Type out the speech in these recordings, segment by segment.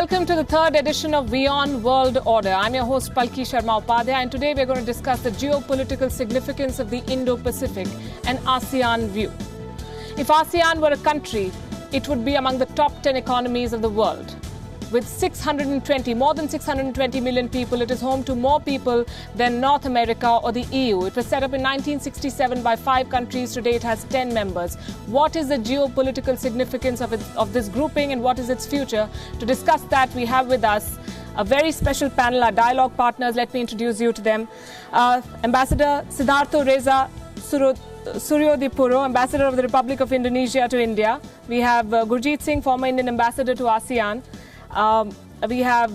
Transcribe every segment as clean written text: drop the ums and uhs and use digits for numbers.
welcome to the third edition of WION World Order. I'm your host Palki Sharma Upadhyay, and today we're going to discuss the geopolitical significance of the Indo-Pacific and ASEAN view. If ASEAN were a country, it would be among the top 10 economies of the world. With more than 620 million people, it is home to more people than North America or the EU. It was set up in 1967 by 5 countries. Today it has 10 members. What is the geopolitical significance of this grouping, and what is its future? To discuss that, we have with us a very special panel, our dialogue partners. Let me introduce you to them. Ambassador Siddhartho Reza Suryodipuro, Ambassador of the Republic of Indonesia to India. We have Gurjeet Singh, former Indian Ambassador to ASEAN. We have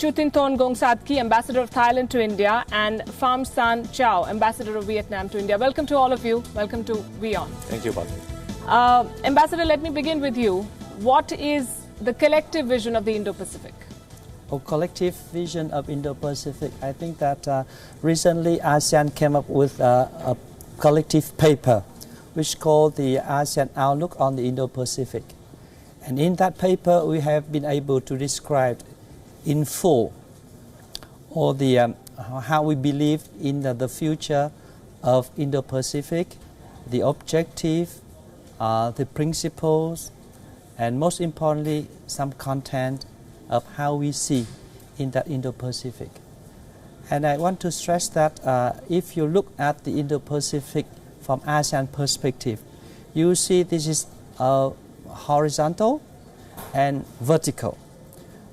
Chutinthorn Gongsadki, Ambassador of Thailand to India, and Pham San Chao, Ambassador of Vietnam to India. Welcome to all of you. Welcome to WION. Thank you, Bhavani. Ambassador, let me begin with you. What is the collective vision of the Indo-Pacific? Collective vision of Indo-Pacific. I think that recently ASEAN came up with a collective paper which called the Asean Outlook on the Indo-Pacific. And in that paper, we have been able to describe in full all the how we believe in the future of Indo-Pacific, the objective, the principles, and most importantly, some content of how we see in that Indo-Pacific. And I want to stress that if you look at the Indo-Pacific from ASEAN perspective, you see this is horizontal and vertical.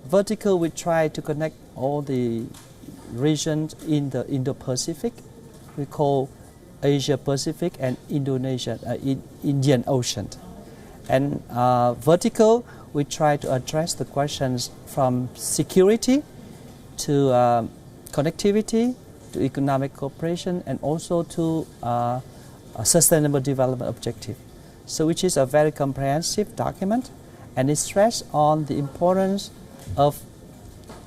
Vertical, we try to connect all the regions in the Indo-Pacific. We call Asia-Pacific and Indian Ocean. And vertical, we try to address the questions from security to connectivity to economic cooperation and also to a sustainable development objective. So which is a very comprehensive document, and it stresses on the importance of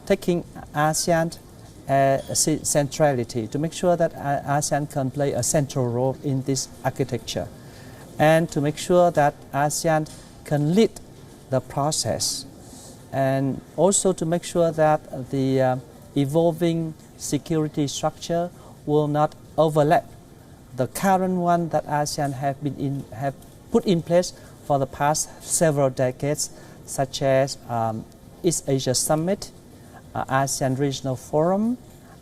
taking ASEAN centrality to make sure that ASEAN can play a central role in this architecture, and to make sure that ASEAN can lead the process, and also to make sure that the evolving security structure will not overlap the current one that ASEAN have put in place for the past several decades, such as East Asia Summit, ASEAN Regional Forum,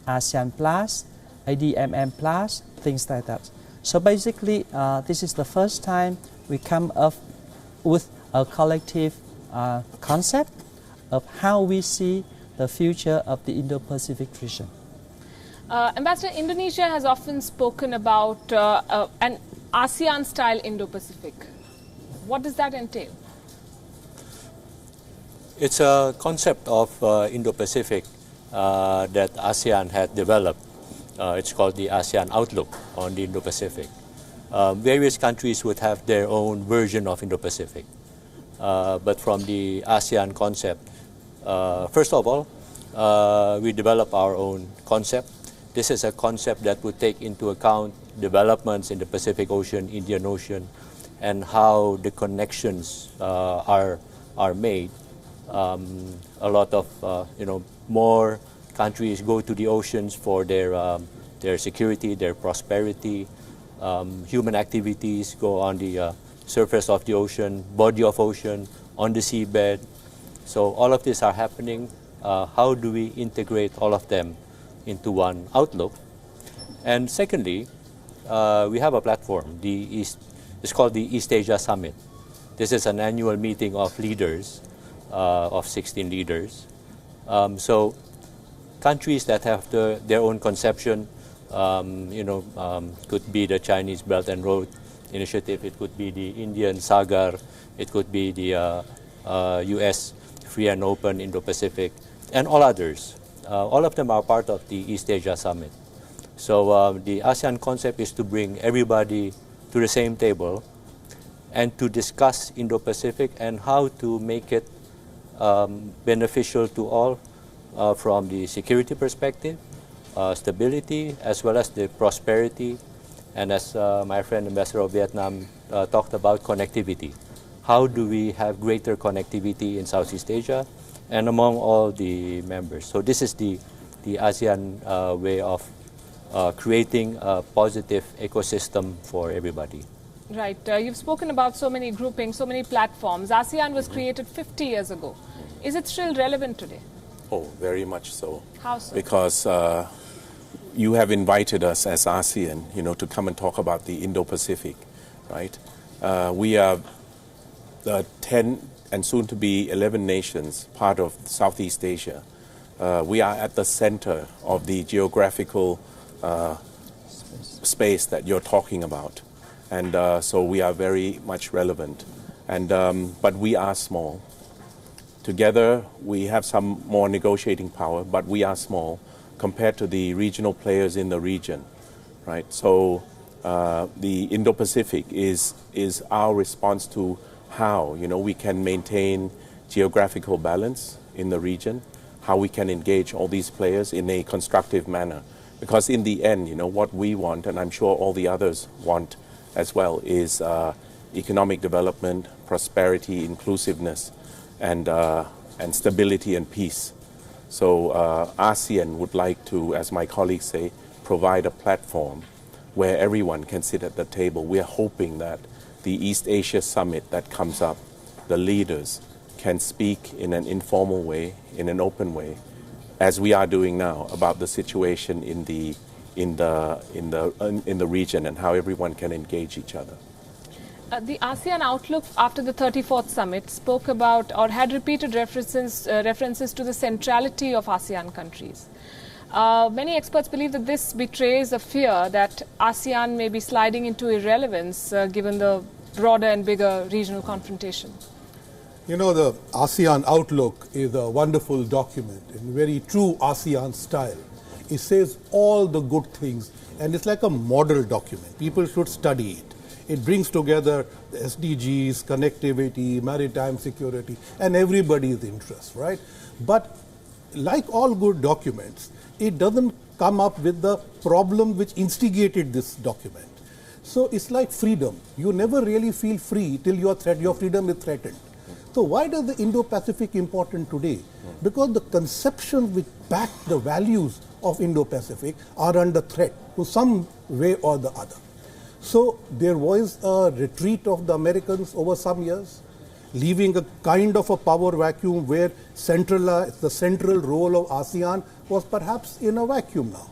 ASEAN Plus, ADMM Plus, things like that. So basically, this is the first time we come up with a collective concept of how we see the future of the Indo-Pacific region. Ambassador, Indonesia has often spoken about an ASEAN-style Indo-Pacific. What does that entail? It's a concept of Indo-Pacific that ASEAN had developed. It's called the Asean Outlook on the Indo-Pacific. Various countries would have their own version of Indo-Pacific. But from the ASEAN concept, first of all, we develop our own concept. This is a concept that would take into account developments in the Pacific Ocean, Indian Ocean, and how the connections are made. A lot of more countries go to the oceans for their security, their prosperity. Human activities go on the surface of the ocean, body of ocean, on the seabed. So all of these are happening. How do we integrate all of them into one outlook? And secondly, we have a platform. It's called the East Asia Summit. This is an annual meeting of leaders, of 16 leaders. So countries that have their own conception, could be the Chinese Belt and Road Initiative, it could be the Indian SAGAR, it could be the US Free and Open Indo-Pacific, and all others. All of them are part of the East Asia Summit. So the ASEAN concept is to bring everybody to the same table and to discuss Indo-Pacific and how to make it beneficial to all from the security perspective, stability, as well as the prosperity, and as my friend Ambassador of Vietnam talked about, connectivity. how do we have greater connectivity in Southeast Asia and among all the members. So this is the ASEAN way of creating a positive ecosystem for everybody. Right. You've spoken about so many groupings, so many platforms. ASEAN was created 50 years ago. Is it still relevant today? Oh, very much so. How so? Because you have invited us as ASEAN, to come and talk about the Indo-Pacific, right? We are the 10 and soon to be 11 nations, part of Southeast Asia. We are at the center of the geographical space that you're talking about. And so we are very much relevant. And, but we are small. Together, we have some more negotiating power, but we are small compared to the regional players in the region, right? So the Indo-Pacific is our response to how, we can maintain geographical balance in the region, how we can engage all these players in a constructive manner. Because in the end, what we want, and I'm sure all the others want as well, is economic development, prosperity, inclusiveness, and stability and peace. So ASEAN would like to, as my colleagues say, provide a platform where everyone can sit at the table. We are hoping that the East Asia Summit that comes up, the leaders can speak in an informal way, in an open way, as we are doing now, about the situation in the region and how everyone can engage each other. The Asean Outlook after the 34th summit spoke about or had repeated references to the centrality of ASEAN countries. Many experts believe that this betrays a fear that ASEAN may be sliding into irrelevance given the broader and bigger regional confrontation. The Asean Outlook is a wonderful document in very true ASEAN style. It says all the good things, and it's like a model document. People should study it. It brings together the SDGs, connectivity, maritime security, and everybody's interest, right? But like all good documents, it doesn't come up with the problem which instigated this document. So it's like freedom. You never really feel free till your freedom is threatened. So why does the Indo-Pacific important today? Because the conceptions which back the values of Indo-Pacific are under threat to some way or the other. So there was a retreat of the Americans over some years, leaving a kind of a power vacuum where the central role of ASEAN was perhaps in a vacuum now.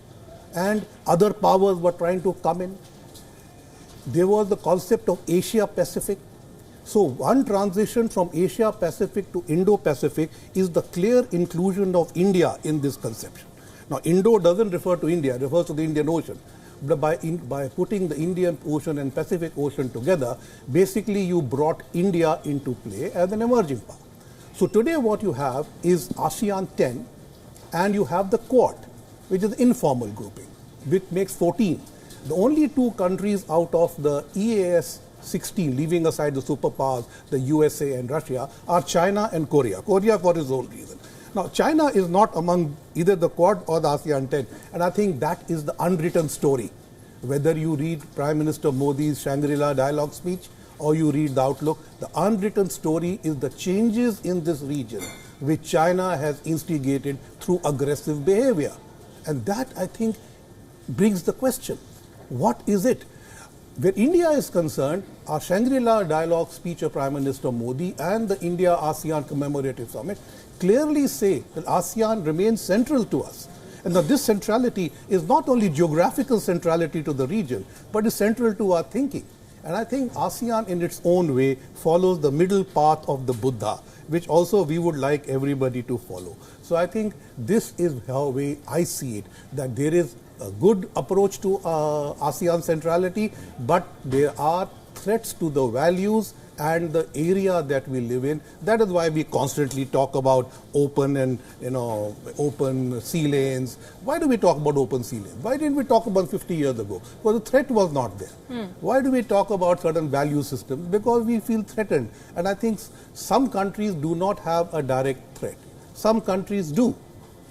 And other powers were trying to come in. There was the concept of Asia-Pacific. So one transition from Asia-Pacific to Indo-Pacific is the clear inclusion of India in this conception. Now, Indo doesn't refer to India, it refers to the Indian Ocean. But by putting the Indian Ocean and Pacific Ocean together, basically you brought India into play as an emerging power. So today what you have is ASEAN 10, and you have the Quad, which is informal grouping, which makes 14. The only two countries out of the EAS 16, leaving aside the superpowers, the USA and Russia, are China and Korea. Korea for its own reason. Now, China is not among either the Quad or the ASEAN 10, and I think that is the unwritten story. Whether you read Prime Minister Modi's Shangri-La dialogue speech or you read the Outlook, the unwritten story is the changes in this region which China has instigated through aggressive behavior. And that, I think, brings the question, what is it? Where India is concerned, our Shangri-La dialogue speech of Prime Minister Modi and the India-ASEAN commemorative summit clearly say that ASEAN remains central to us. And now this centrality is not only geographical centrality to the region, but is central to our thinking. And I think ASEAN in its own way follows the middle path of the Buddha, which also we would like everybody to follow. So I think this is how I see it, that there is a good approach to ASEAN centrality, but there are threats to the values and the area that we live in. That is why we constantly talk about open and open sea lanes. Why do we talk about open sea lanes? Why didn't we talk about 50 years ago? Because the threat was not there. Why do we talk about certain value systems? Because we feel threatened. And I think some countries do not have a direct threat. Some countries do.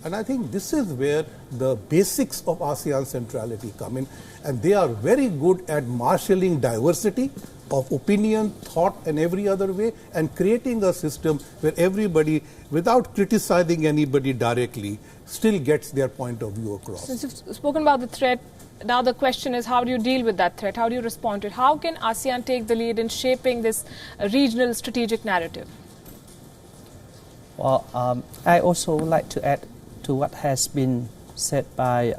And I think this is where the basics of ASEAN centrality come in. And they are very good at marshalling diversity, of opinion, thought, and every other way, and creating a system where everybody, without criticizing anybody directly, still gets their point of view across. Since you've spoken about the threat, now the question is, how do you deal with that threat? How do you respond to it? How can ASEAN take the lead in shaping this regional strategic narrative? Well, I also would like to add to what has been said by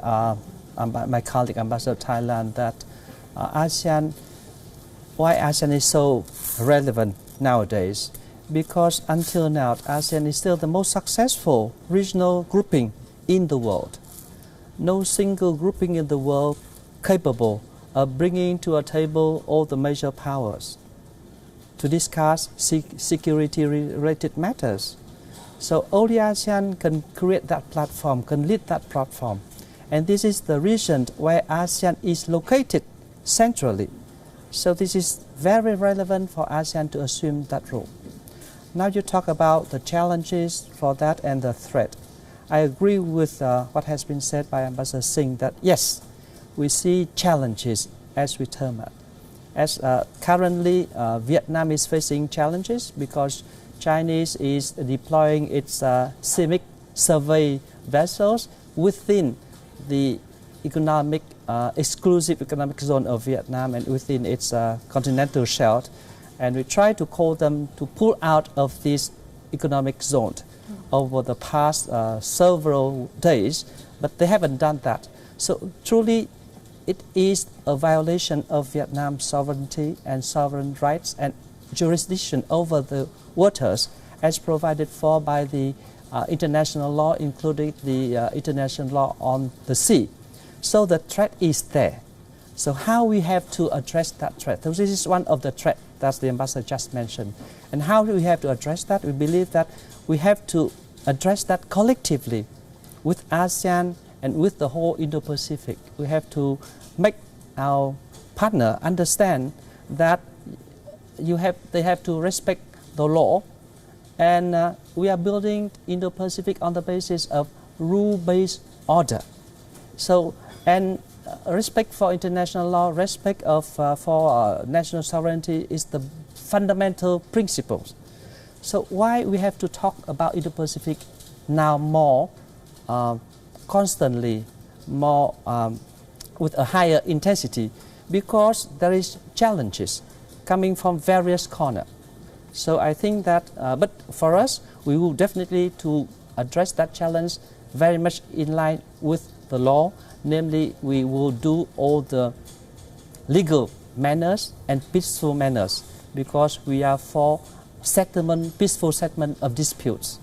my colleague, Ambassador of Thailand, that why ASEAN is so relevant nowadays, because until now, ASEAN is still the most successful regional grouping in the world. No single grouping in the world capable of bringing to a table all the major powers to discuss security-related matters. So only ASEAN can create that platform, can lead that platform. And this is the reason why ASEAN is located centrally. So this is very relevant for ASEAN to assume that role. Now you talk about the challenges for that and the threat. I agree with what has been said by Ambassador Singh that yes, we see challenges as we term it. As currently Vietnam is facing challenges because Chinese is deploying its seismic survey vessels within the exclusive economic zone of Vietnam and within its continental shelf, and we try to call them to pull out of this economic zone over the past several days, but they haven't done that. So truly, it is a violation of Vietnam's sovereignty and sovereign rights and jurisdiction over the waters as provided for by the international law, including the international law on the sea. So the threat is there. So how we have to address that threat? So this is one of the threats that the ambassador just mentioned. And how do we have to address that? We believe that we have to address that collectively with ASEAN and with the whole Indo-Pacific. We have to make our partner understand that they have to respect the law, and we are building Indo-Pacific on the basis of rule-based order. So, and respect for international law, respect for national sovereignty is the fundamental principles. So why we have to talk about Indo-Pacific now more constantly, more with a higher intensity? Because there is challenges coming from various corners. So I think that, but for us, we will definitely to address that challenge very much in line with the law. Namely, we will do all the legal manners and peaceful manners, because we are for settlement, peaceful settlement of disputes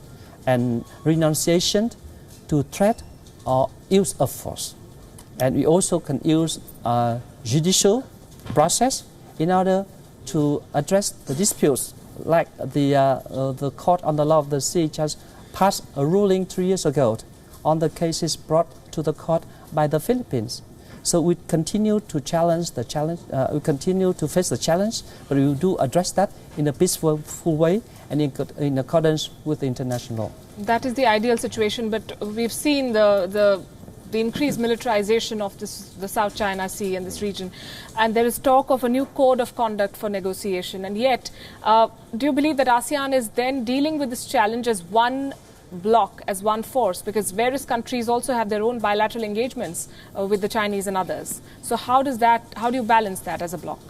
and renunciation to threat or use of force. And we also can use judicial process in order to address the disputes, like the Court on the Law of the Sea just passed a ruling 3 years ago on the cases brought to the court by the Philippines. So we continue to challenge the challenge, we continue to face the challenge, but we do address that in a peaceful way and in accordance with the international law. That is the ideal situation, but we've seen the increased militarization of the South China Sea and this region, and there is talk of a new code of conduct for negotiation. And yet, do you believe that ASEAN is then dealing with this challenge as one bloc, as one force, because various countries also have their own bilateral engagements with the Chinese and others? So how do you balance that as a bloc?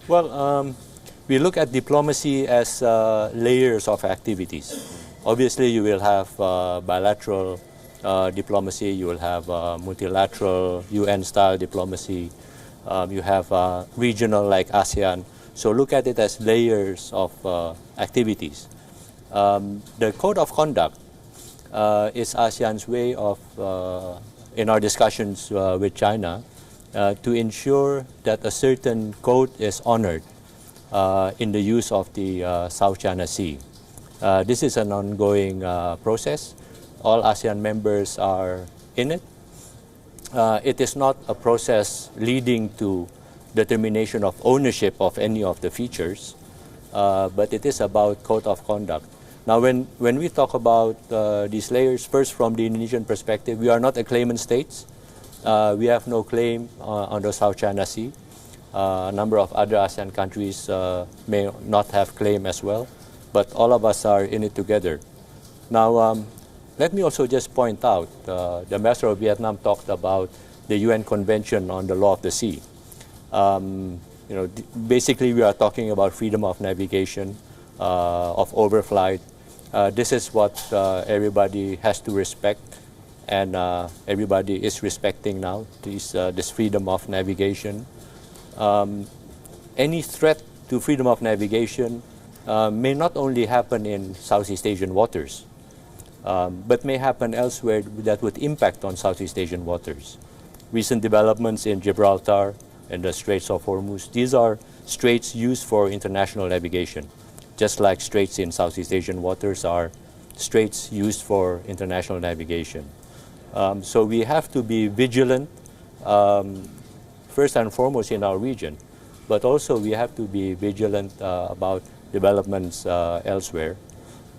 Well, we look at diplomacy as layers of activities. Obviously, you will have bilateral diplomacy, you will have multilateral UN-style diplomacy, you have regional like ASEAN. So look at it as layers of activities. The code of conduct is ASEAN's way of, in our discussions with China, to ensure that a certain code is honored in the use of the South China Sea. This is an ongoing process. All ASEAN members are in it. It is not a process leading to determination of ownership of any of the features, but it is about code of conduct. Now, when we talk about these layers, first from the Indonesian perspective, we are not a claimant state. We have no claim on the South China Sea. A number of other ASEAN countries may not have claim as well, but all of us are in it together. Now, let me also just point out, the Ambassador of Vietnam talked about the UN Convention on the Law of the Sea. Basically we are talking about freedom of navigation, of overflight. This is what everybody has to respect, and everybody is respecting now, this freedom of navigation. Any threat to freedom of navigation may not only happen in Southeast Asian waters, but may happen elsewhere that would impact on Southeast Asian waters. Recent developments in Gibraltar and the Straits of Hormuz, these are straits used for international navigation, just like straits in Southeast Asian waters are straits used for international navigation. So we have to be vigilant, first and foremost in our region, but also we have to be vigilant about developments elsewhere.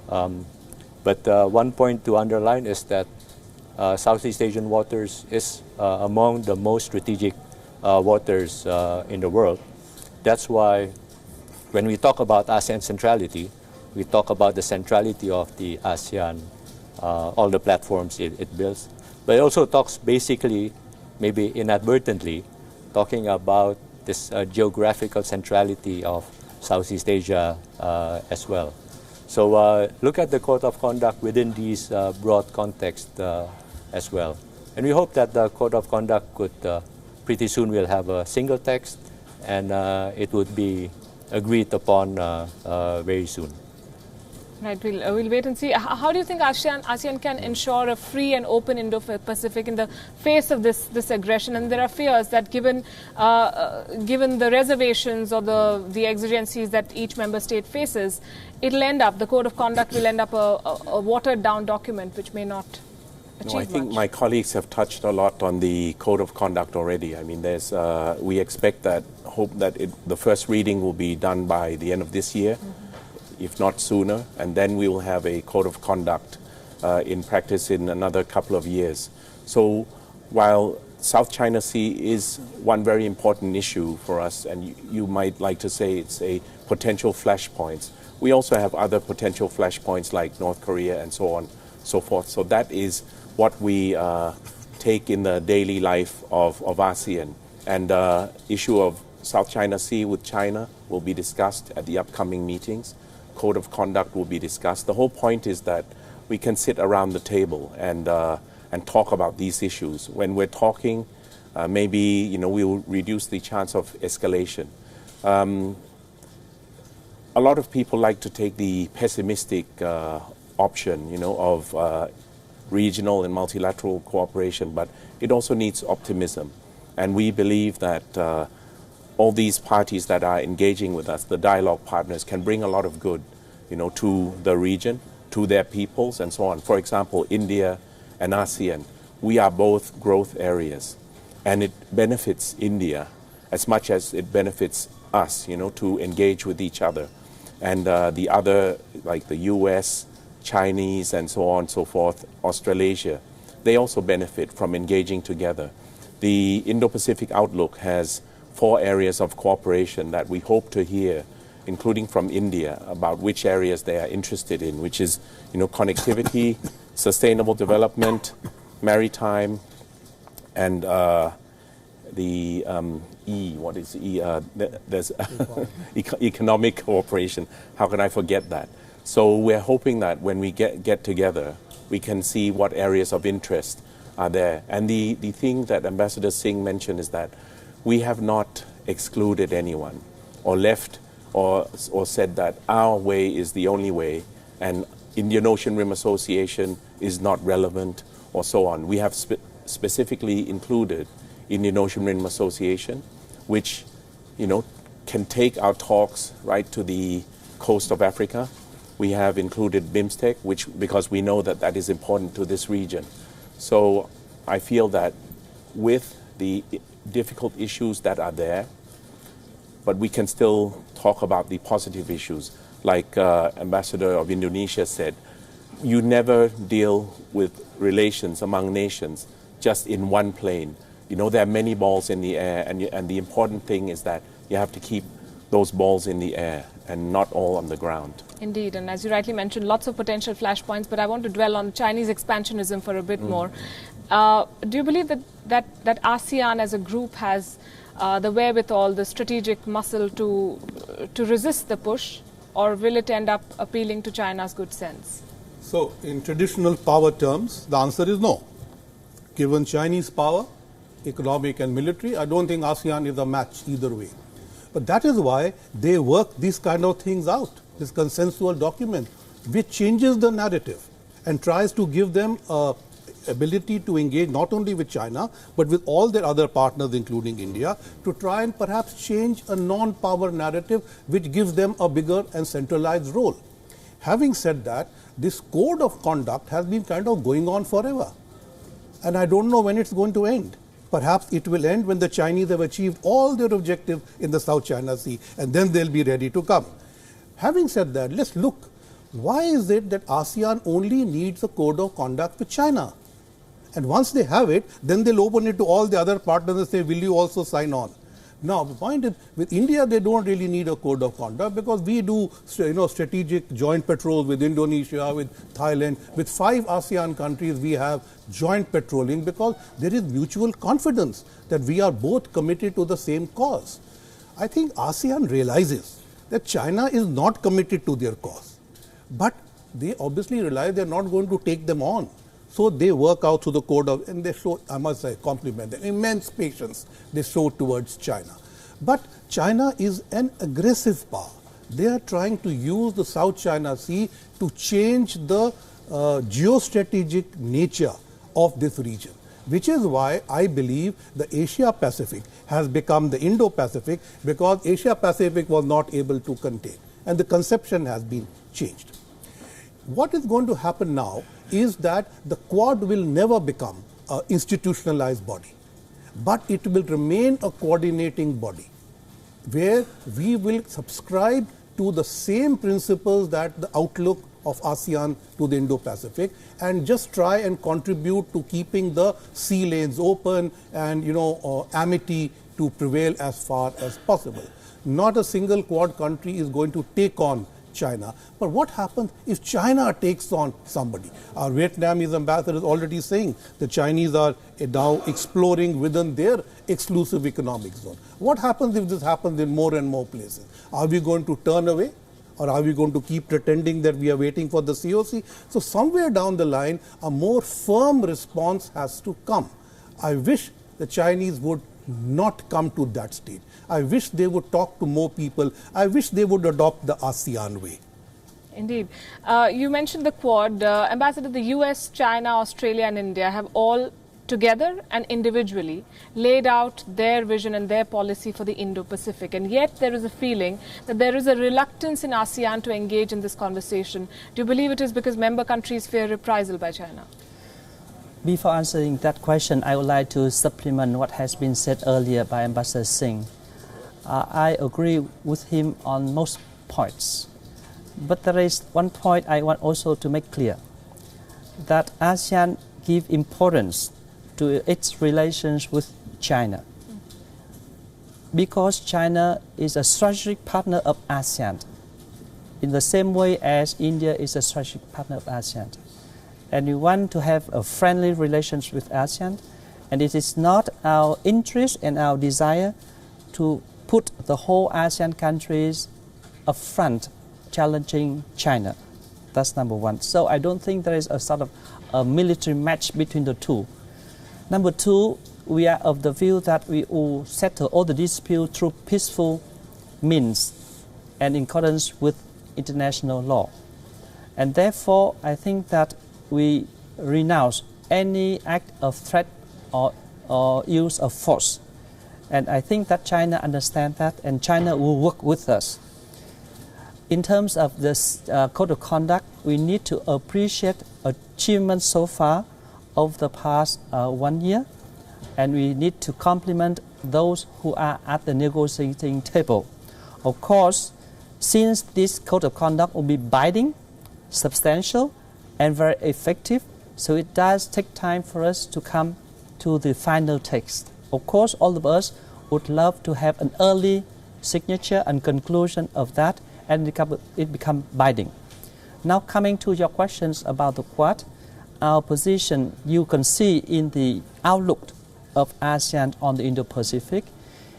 But one point to underline is that Southeast Asian waters is among the most strategic waters in the world. That's why when we talk about ASEAN centrality, we talk about the centrality of the ASEAN, all the platforms it builds. But it also talks basically, maybe inadvertently, talking about this geographical centrality of Southeast Asia as well. So look at the Code of Conduct within these broad context as well. And we hope that the Code of Conduct could, pretty soon we'll have a single text, and it would be agreed upon very soon. Right, we'll wait and see. How do you think ASEAN can ensure a free and open Indo-Pacific in the face of this aggression? And there are fears that given the reservations or the exigencies that each member state faces, the Code of Conduct will end up a watered-down document which may not achieve much. I think my colleagues have touched a lot on the Code of Conduct already. I mean, we expect that, hope that the first reading will be done by the end of this year. If not sooner, and then we will have a code of conduct in practice in another couple of years. So while South China Sea is one very important issue for us, and you might like to say it's a potential flashpoint, we also have other potential flashpoints like North Korea and so on, so forth. So that is what we take in the daily life of ASEAN. And issue of South China Sea with China will be discussed at the upcoming meetings. Code of conduct will be discussed. The whole point is that we can sit around the table and talk about these issues. When we're talking, maybe we will reduce the chance of escalation. A lot of people like to take the pessimistic option, of regional and multilateral cooperation, but it also needs optimism. And we believe that all these parties that are engaging with us, the dialogue partners, can bring a lot of good, to the region, to their peoples, and so on. For example, India and ASEAN, we are both growth areas, and it benefits India as much as it benefits us, to engage with each other. And the other, like the US, Chinese, and so on and so forth, Australasia, they also benefit from engaging together. The Indo-Pacific Outlook has 4 areas of cooperation that we hope to hear, including from India, about which areas they are interested in, which is, connectivity, sustainable development, maritime, and the what is E? There's economic cooperation. How can I forget that? So we're hoping that when we get together, we can see what areas of interest are there. And the thing that Ambassador Singh mentioned is that we have not excluded anyone or left or said that our way is the only way and Indian Ocean Rim Association is not relevant or so on. We have specifically included Indian Ocean Rim Association, which can take our talks right to the coast of Africa. We have included BIMSTEC, because we know that is important to this region. So I feel that with the difficult issues that are there, but we can still talk about the positive issues. Like Ambassador of Indonesia said, you never deal with relations among nations just in one plane. You know, there are many balls in the air, and the important thing is that you have to keep those balls in the air and not all on the ground. Indeed, and as you rightly mentioned, lots of potential flashpoints, but I want to dwell on Chinese expansionism for a bit more. Do you believe that ASEAN as a group has the wherewithal, the strategic muscle to resist the push, or will it end up appealing to China's good sense? So, in traditional power terms, the answer is no. Given Chinese power, economic and military, I don't think ASEAN is a match either way. But that is why they work these kind of things out, this consensual document, which changes the narrative and tries to give them ability to engage not only with China, but with all their other partners, including India, to try and perhaps change a non-power narrative which gives them a bigger and centralized role. Having said that, this code of conduct has been kind of going on forever. And I don't know when it's going to end. Perhaps it will end when the Chinese have achieved all their objectives in the South China Sea, and then they'll be ready to come. Having said that, let's look. Why is it that ASEAN only needs a code of conduct with China? And once they have it, then they'll open it to all the other partners and say, will you also sign on? Now, the point is, with India, they don't really need a code of conduct because we do, strategic joint patrols with Indonesia, with Thailand. With 5 ASEAN countries, we have joint patrolling because there is mutual confidence that we are both committed to the same cause. I think ASEAN realizes that China is not committed to their cause, but they obviously realize they're not going to take them on. So they work out through the code of, and they show, I must say, compliment them, immense patience they show towards China. But China is an aggressive power. They are trying to use the South China Sea to change the geostrategic nature of this region, which is why I believe the Asia Pacific has become the Indo-Pacific, because Asia Pacific was not able to contain, and the conception has been changed. What is going to happen now is that the Quad will never become an institutionalized body, but it will remain a coordinating body where we will subscribe to the same principles that the outlook of ASEAN to the Indo-Pacific, and just try and contribute to keeping the sea lanes open and amity to prevail as far as possible. Not a single Quad country is going to take on China. But what happens if China takes on somebody? Our Vietnamese ambassador is already saying the Chinese are now exploring within their exclusive economic zone. What happens if this happens in more and more places? Are we going to turn away? Or are we going to keep pretending that we are waiting for the COC? So somewhere down the line, a more firm response has to come. I wish the Chinese would not come to that stage. I wish they would talk to more people. I wish they would adopt the ASEAN way. Indeed. You mentioned the Quad. Ambassador, the US, China, Australia and India have all together and individually laid out their vision and their policy for the Indo-Pacific. And yet there is a feeling that there is a reluctance in ASEAN to engage in this conversation. Do you believe it is because member countries fear reprisal by China? Before answering that question, I would like to supplement what has been said earlier by Ambassador Singh. I agree with him on most points. But there is one point I want also to make clear, that ASEAN gives importance to its relations with China. Because China is a strategic partner of ASEAN, in the same way as India is a strategic partner of ASEAN. And we want to have a friendly relations with ASEAN, and it is not our interest and our desire to put the whole ASEAN countries up front challenging China. That's number one. So I don't think there is a sort of a military match between the two. Number two, we are of the view that we will settle all the disputes through peaceful means and in accordance with international law. And therefore, I think that we renounce any act of threat or use of force. And I think that China understands that, and China will work with us. In terms of this code of conduct, we need to appreciate achievements so far over the past 1 year, and we need to compliment those who are at the negotiating table. Of course, since this code of conduct will be binding, substantial, and very effective, so it does take time for us to come to the final text. Of course, all of us would love to have an early signature and conclusion of that, and it become binding. Now coming to your questions about the Quad, our position you can see in the outlook of ASEAN on the Indo-Pacific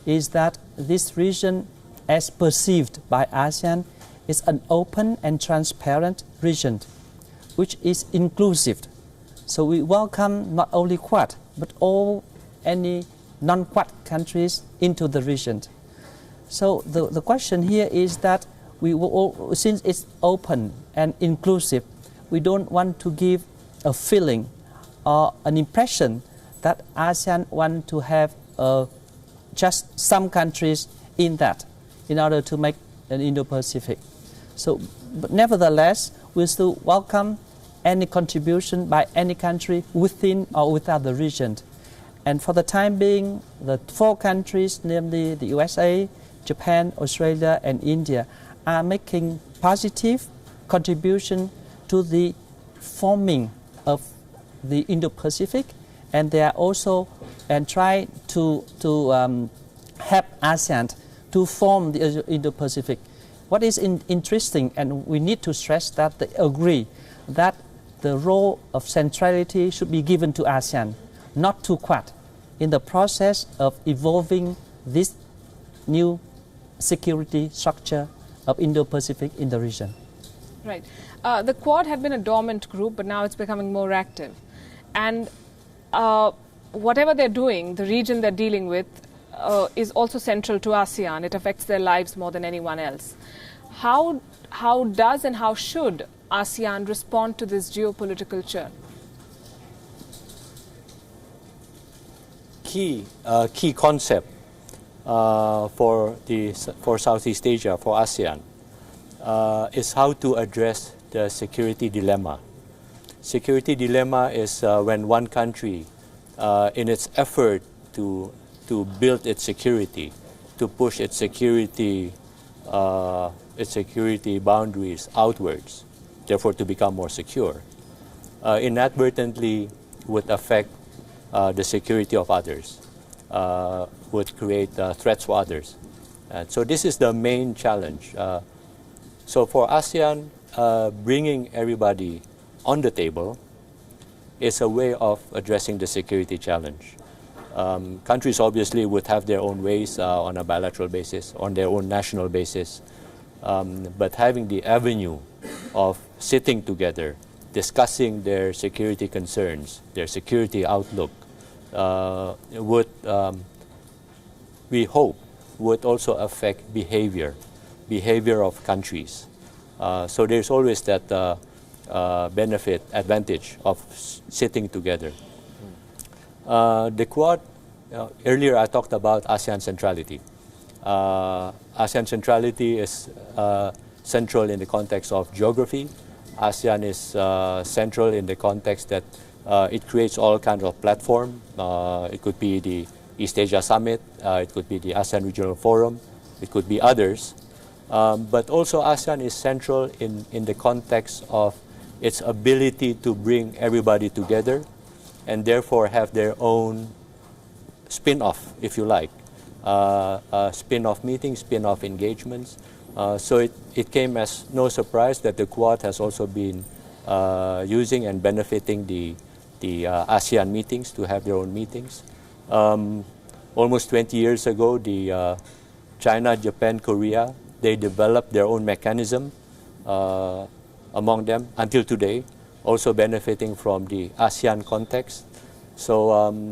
is that this region, as perceived by ASEAN, is an open and transparent region, which is inclusive. So we welcome not only Quad, but any non-Quad countries into the region. So the question here is that since it's open and inclusive, we don't want to give a feeling or an impression that ASEAN want to have just some countries in that in order to make an Indo-Pacific. So, but nevertheless, we still welcome any contribution by any country within or without the region. And for the time being, the 4 countries, namely the USA, Japan, Australia, and India, are making positive contribution to the forming of the Indo-Pacific, and they are also try to help ASEAN to form the Indo-Pacific. What is interesting, and we need to stress that they agree that the role of centrality should be given to ASEAN, not to Quad, in the process of evolving this new security structure of Indo-Pacific in the region. Right. The Quad had been a dormant group, but now it's becoming more active. And whatever they're doing, the region they're dealing with, is also central to ASEAN. It affects their lives more than anyone else. How does and how should ASEAN respond to this geopolitical churn? Key concept for Southeast Asia, for ASEAN, is how to address the security dilemma. Security dilemma is when one country, in its effort to build its security, to push its security boundaries outwards, therefore to become more secure, inadvertently would affect the security of others, would create threats for others. And so this is the main challenge. So for ASEAN, bringing everybody on the table is a way of addressing the security challenge. Countries obviously would have their own ways on a bilateral basis, on their own national basis, but having the avenue of sitting together, discussing their security concerns, their security outlook, would, we hope, would also affect behavior of countries. So there's always that advantage of sitting together. The Quad, earlier I talked about Asean Centrality. Asean Centrality is central in the context of geography. ASEAN is central in the context that it creates all kinds of platform. It could be the East Asia Summit, it could be the ASEAN Regional Forum, it could be others. But also ASEAN is central in the context of its ability to bring everybody together and therefore have their own spin-off, if you like, spin-off meetings, spin-off engagements. So it came as no surprise that the Quad has also been using and benefiting the ASEAN meetings to have their own meetings. Almost 20 years ago, the China, Japan, Korea, they developed their own mechanism among them until today, also benefiting from the ASEAN context. So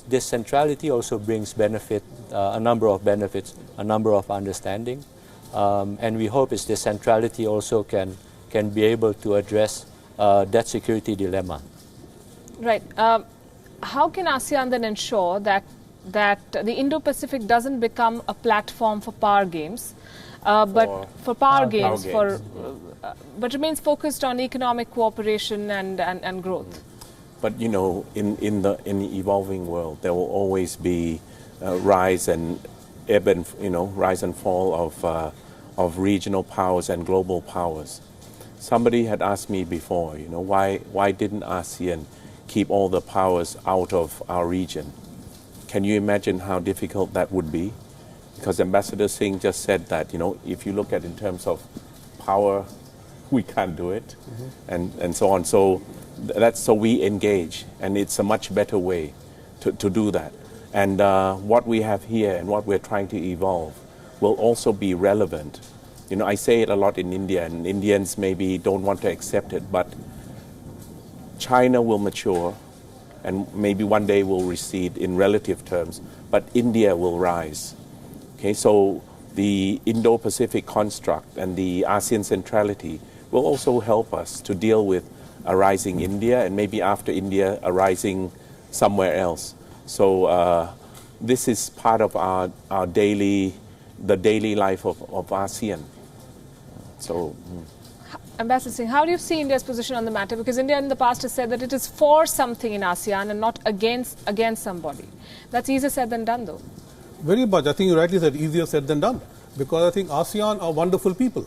this centrality also brings benefit, a number of benefits, a number of understanding. And we hope this centrality also can be able to address that security dilemma. Right. How can ASEAN then ensure that the Indo-Pacific doesn't become a platform for power games, but remains focused on economic cooperation and growth? But you know, in the evolving world, there will always be rise and fall of regional powers and global powers. Somebody had asked me before, why didn't ASEAN keep all the powers out of our region? Can you imagine how difficult that would be? Because Ambassador Singh just said that, if you look at in terms of power, we can't do it, and so on. So so we engage, and it's a much better way to do that. And what we have here and what we're trying to evolve will also be relevant. I say it a lot in India, and Indians maybe don't want to accept it, but China will mature, and maybe one day will recede in relative terms, but India will rise. Okay, so the Indo-Pacific construct and the Asean Centrality will also help us to deal with a rising India, and maybe after India, a rising somewhere else. So this is part of the daily life of ASEAN. So. Ambassador Singh, how do you see India's position on the matter? Because India in the past has said that it is for something in ASEAN and not against somebody. That's easier said than done, though. Very much. I think you rightly said easier said than done. Because I think ASEAN are wonderful people.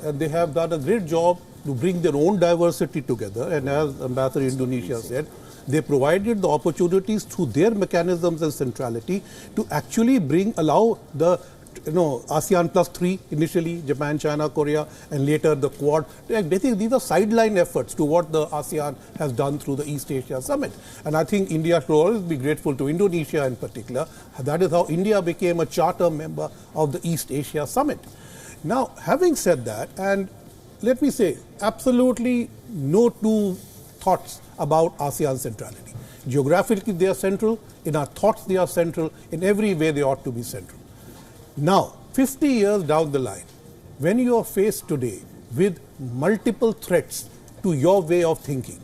And they have done a great job to bring their own diversity together. And as Ambassador Indonesia said, they provided the opportunities through their mechanisms and centrality to actually allow the ASEAN plus 3 initially, Japan, China, Korea, and later the Quad. Basically, these are sideline efforts to what the ASEAN has done through the East Asia Summit. And I think India should always be grateful to Indonesia in particular. That is how India became a charter member of the East Asia Summit. Now, having said that, and let me say, absolutely no two thoughts about ASEAN centrality. Geographically, they are central. In our thoughts, they are central. In every way, they ought to be central. Now, 50 years down the line, when you are faced today with multiple threats to your way of thinking,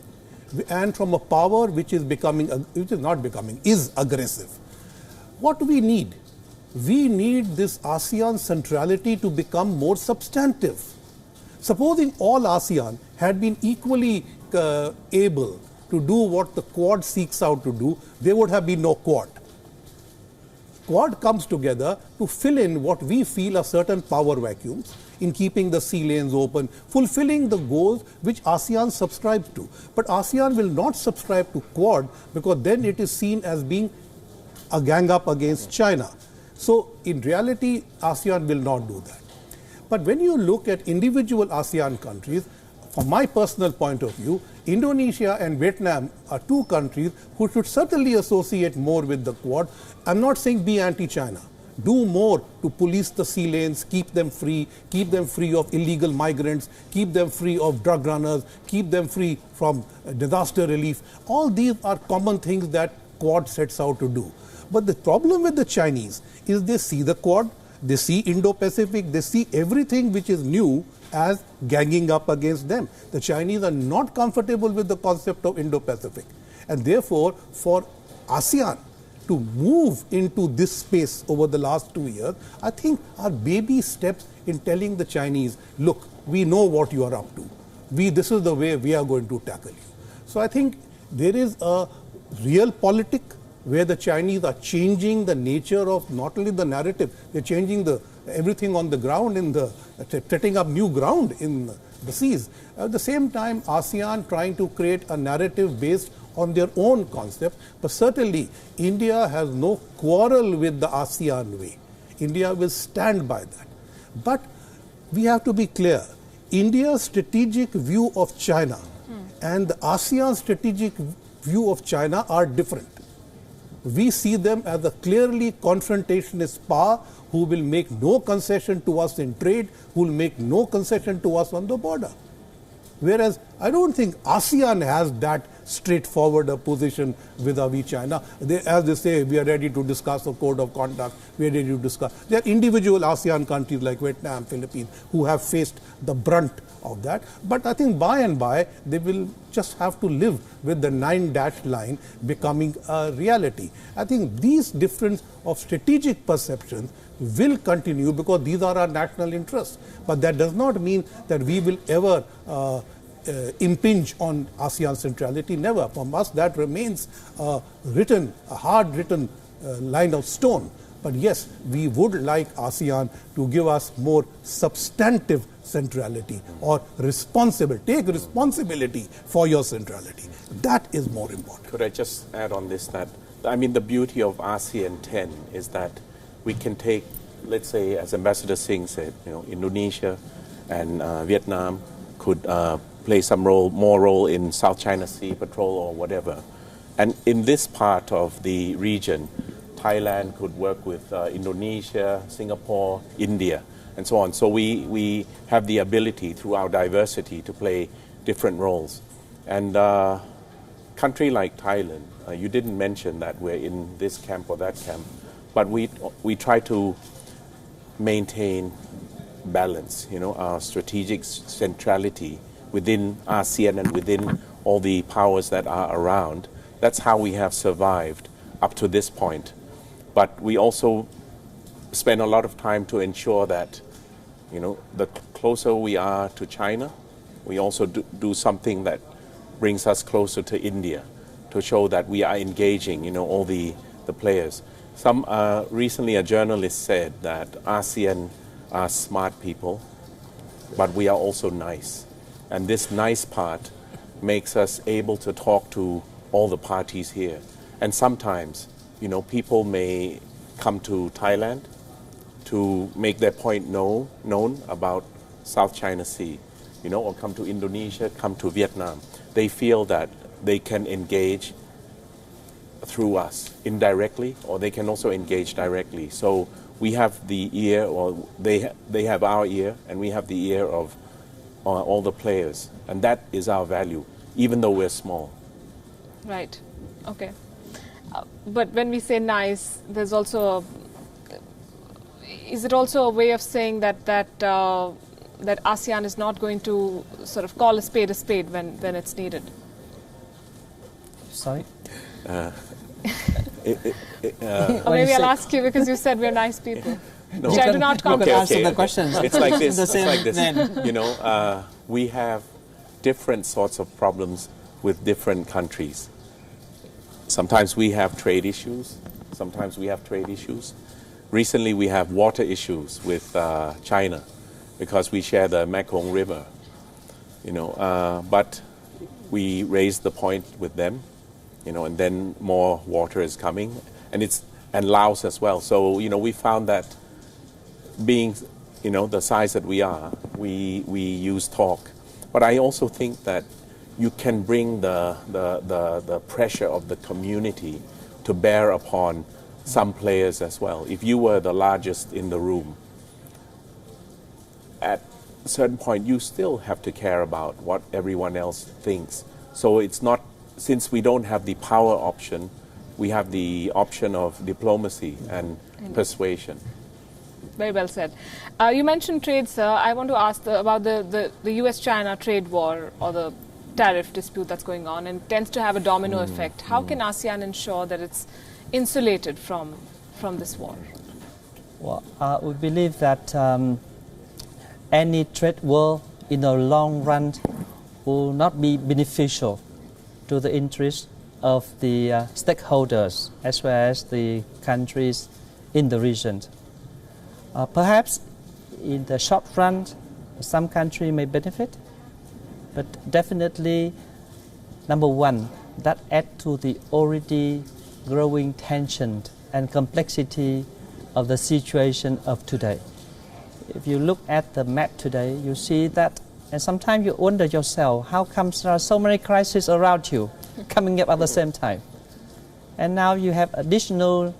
and from a power which is is aggressive, what do we need? We need this ASEAN centrality to become more substantive. Supposing all ASEAN had been equally able to do what the Quad seeks out to do, there would have been no Quad. Quad comes together to fill in what we feel are certain power vacuums in keeping the sea lanes open, fulfilling the goals which ASEAN subscribes to. But ASEAN will not subscribe to Quad because then it is seen as being a gang up against China. So in reality, ASEAN will not do that. But when you look at individual ASEAN countries, from my personal point of view, Indonesia and Vietnam are two countries who should certainly associate more with the Quad. I'm not saying be anti-China. Do more to police the sea lanes, keep them free of illegal migrants, keep them free of drug runners, keep them free from disaster relief. All these are common things that Quad sets out to do. But the problem with the Chinese is they see the Quad, they see Indo-Pacific, they see everything which is new as ganging up against them. The Chinese are not comfortable with the concept of Indo-Pacific. And therefore, for ASEAN to move into this space over the last 2 years, I think are baby steps in telling the Chinese, look, we know what you are up to. This is the way we are going to tackle you. So I think there is a real politic where the Chinese are changing the nature of not only the narrative, they're changing everything on the ground, setting up new ground in the seas. At the same time, ASEAN trying to create a narrative based on their own concept, but certainly India has no quarrel with the ASEAN way. India will stand by that. But we have to be clear, India's strategic view of China and the ASEAN strategic view of China are different. We see them as a clearly confrontationist power who will make no concession to us in trade, who will make no concession to us on the border. Whereas I don't think ASEAN has that straightforward a position vis-a-vis China. As they say, we are ready to discuss a code of conduct, we are ready to discuss. There are individual ASEAN countries like Vietnam, Philippines, who have faced the brunt of that. But I think by and by, they will just have to live with the 9-dash line becoming a reality. I think these difference of strategic perceptions will continue because these are our national interests. But that does not mean that we will ever impinge on ASEAN centrality. Never. From us, that remains a hard-written line of stone. But yes, we would like ASEAN to give us more substantive centrality or take responsibility for your centrality. That is more important. Could I just add on this that I mean, the beauty of ASEAN 10 is that we can take, let's say, as Ambassador Singh said, Indonesia and Vietnam could play some more role in South China Sea patrol or whatever. And in this part of the region, Thailand could work with Indonesia, Singapore, India, and so on. So we have the ability through our diversity to play different roles. And country like Thailand, you didn't mention that we're in this camp or that camp, but we try to maintain balance, our strategic centrality within ASEAN and within all the powers that are around. That's how we have survived up to this point. But we also spend a lot of time to ensure that, the closer we are to China, we also do something that brings us closer to India to show that we are engaging, all the players. Recently a journalist said that ASEAN are smart people, but we are also nice. And this nice part makes us able to talk to all the parties here. And sometimes, people may come to Thailand to make their point known about South China Sea, or come to Indonesia, come to Vietnam. They feel that they can engage through us indirectly, or they can also engage directly. So we have the ear, or they have our ear, and we have the ear of all the players. And that is our value, even though we're small. Right. Okay. But when we say nice, there's also is it also a way of saying that ASEAN is not going to sort of call a spade when it's needed? Sorry? Or maybe I'll ask you because you said we're nice people. No. Which I do not comment. Answer the questions. It's like this. It's like this. We have different sorts of problems with different countries. Sometimes we have trade issues. Sometimes we have trade issues. Recently, we have water issues with China because we share the Mekong River. But we raised the point with them, and then more water is coming, and Laos as well. So we found that being the size that we are, we use talk. But I also think that you can bring the pressure of the community to bear upon some players as well. If you were the largest in the room, at a certain point you still have to care about what everyone else thinks. So it's not, since we don't have the power option, we have the option of diplomacy and persuasion. Very well said. You mentioned trade, sir. I want to ask about the US-China trade war or the tariff dispute that's going on, and tends to have a domino effect. How can ASEAN ensure that it's insulated from this war? Well, we believe that any trade war in the long run will not be beneficial to the interests of the stakeholders as well as the countries in the region. Perhaps in the short run, some country may benefit, but definitely, number one, that adds to the already growing tension and complexity of the situation of today. If you look at the map today, you see that, and sometimes you wonder yourself, how comes there are so many crises around you coming up at the same time? And now you have additional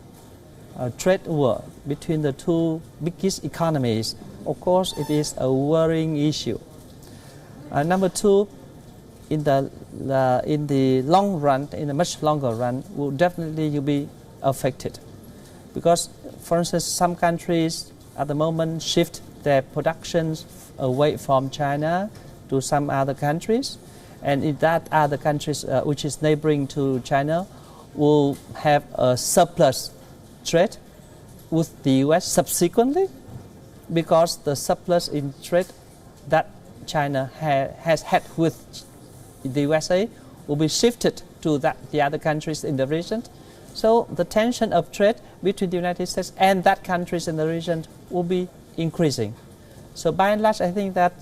trade war between the two biggest economies. Of course, it is a worrying issue. Number two, in the long run, in a much longer run, will definitely you'll be affected, because, for instance, some countries at the moment shift their productions away from China to some other countries, and in that other countries which is neighboring to China will have a surplus trade with the US subsequently, because the surplus in trade that China has had with the USA will be shifted to the other countries in the region. So the tension of trade between the United States and that countries in the region will be increasing. So by and large, I think that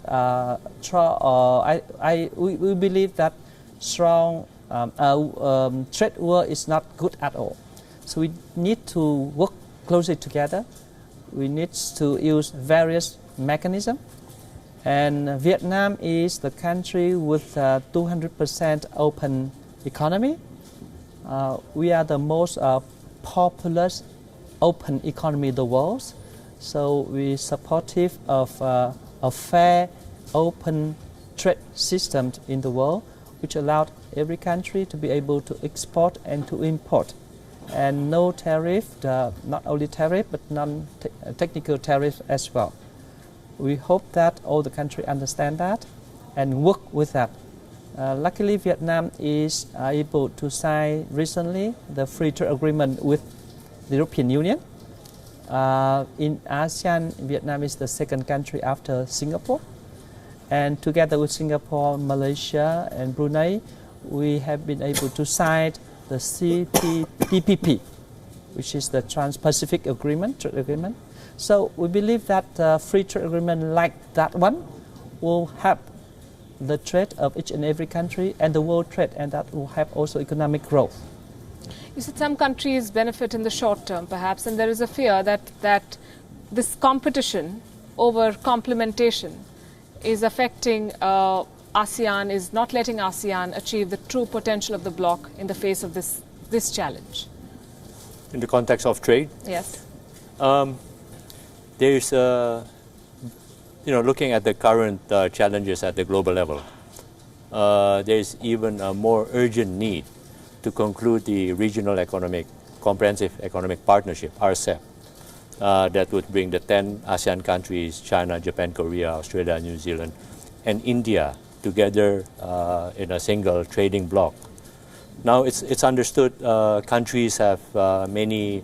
we believe that strong trade war is not good at all. So we need to work closely together. We need to use various mechanisms. And Vietnam is the country with 200% open economy. We are the most populous open economy in the world. So we're supportive of a fair, open trade system in the world, which allowed every country to be able to export and to import. And no tariff, not only tariff, but non-technical tariff as well. We hope that all the countries understand that and work with that. Luckily, Vietnam is able to sign recently the free trade agreement with the European Union. In ASEAN, Vietnam is the second country after Singapore. And together with Singapore, Malaysia, and Brunei, we have been able to sign the CPTPP, which is the Trans-Pacific Agreement, trade agreement. So we believe that free trade agreement like that one will help the trade of each and every country and the world trade, and that will help also economic growth. You said some countries benefit in the short term, perhaps, and there is a fear that this competition over complementation is affecting ASEAN, is not letting ASEAN achieve the true potential of the bloc in the face of this challenge. In the context of trade? Yes. There's, looking at the current challenges at the global level, there's even a more urgent need to conclude the Regional Comprehensive Economic Partnership, RCEP, that would bring the 10 ASEAN countries, China, Japan, Korea, Australia, New Zealand, and India together in a single trading bloc. Now it's understood countries have many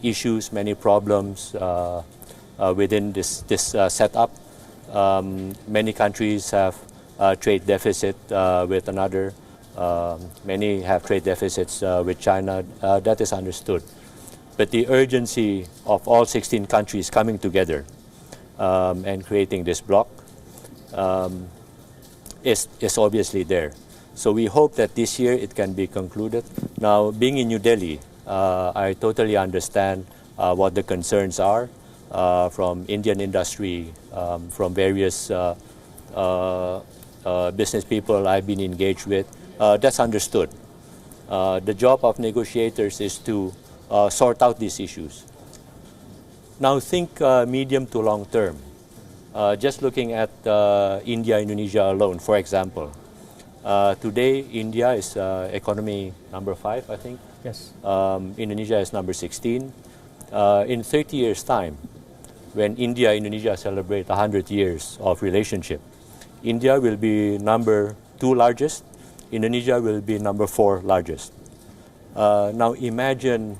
issues, many problems within this setup. Many countries have trade deficit with another. Many have trade deficits with China. That is understood. But the urgency of all 16 countries coming together and creating this bloc is obviously there. So we hope that this year it can be concluded. Now, being in New Delhi, I totally understand what the concerns are from Indian industry, from various business people I've been engaged with. That's understood. The job of negotiators is to sort out these issues. Now think medium to long term. Just looking at India, Indonesia alone, for example. Today, India is economy number 5, I think. Yes. Indonesia is number 16. In 30 years' time, when India and Indonesia celebrate 100 years of relationship, India will be number 2 largest. Indonesia will be number 4 largest. Now imagine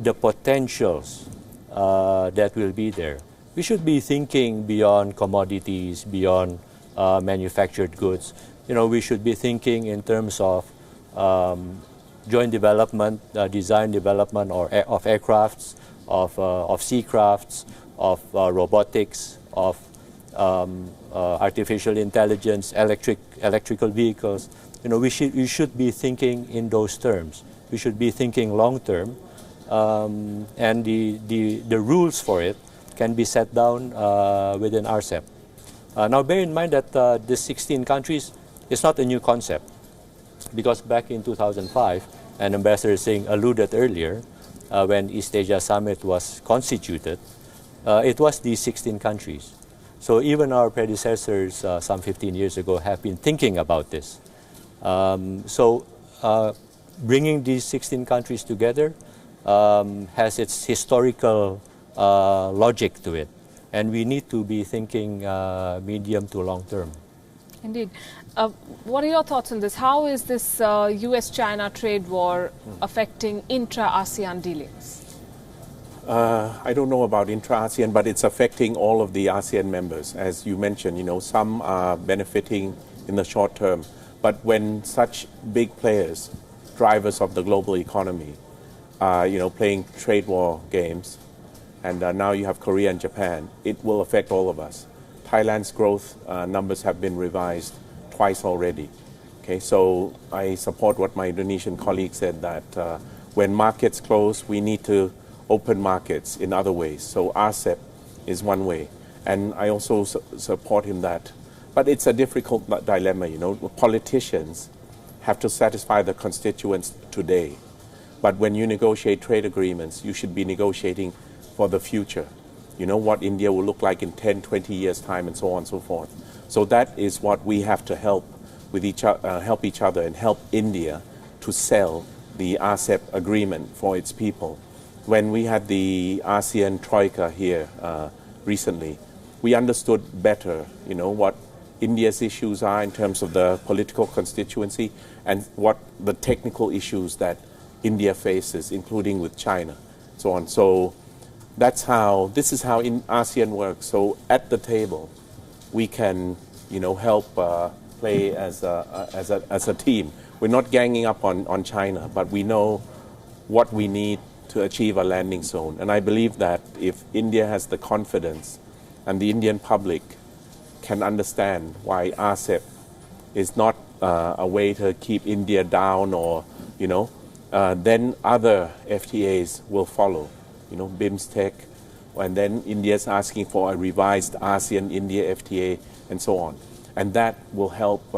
the potentials that will be there. We should be thinking beyond commodities, beyond manufactured goods. We should be thinking in terms of joint development, design development of aircrafts, of sea crafts, of robotics, of artificial intelligence, electrical vehicles. We should be thinking in those terms. We should be thinking long term, and the rules for it can be set down within RCEP. Now, bear in mind that the 16 countries is not a new concept, because back in 2005, and Ambassador Singh alluded earlier, when East Asia Summit was constituted, it was these 16 countries. So even our predecessors some 15 years ago have been thinking about this. Bringing these 16 countries together has its historical logic to it, and we need to be thinking medium to long term. Indeed. What are your thoughts on this? How is this US-China trade war affecting intra-ASEAN dealings? I don't know about intra-ASEAN, but it's affecting all of the ASEAN members. As you mentioned, some are benefiting in the short term. But when such big players, drivers of the global economy, are playing trade war games, and now you have Korea and Japan, it will affect all of us. Thailand's growth numbers have been revised twice already. Okay, so I support what my Indonesian colleague said, that when markets close, we need to open markets in other ways. So RCEP is one way. And I also support him that. But it's a difficult dilemma, you know. Politicians have to satisfy the constituents today. But when you negotiate trade agreements, you should be negotiating for the future. You know, what India will look like in 10, 20 years' time, and so on and so forth. So that is what we have to help with help each other and help India to sell the RCEP agreement for its people. When we had the ASEAN Troika here recently, we understood better, you know, what India's issues are in terms of the political constituency and what the technical issues that India faces, including with China, so on. So this is how ASEAN works. So at the table, we can, you know, help play as a team. We're not ganging up on China, but we know what we need to achieve a landing zone. And I believe that if India has the confidence and the Indian public can understand why RCEP is not a way to keep India down, or, you know, then other FTAs will follow, you know, BIMSTEC, and then India's asking for a revised ASEAN-India FTA, and so on. And that will help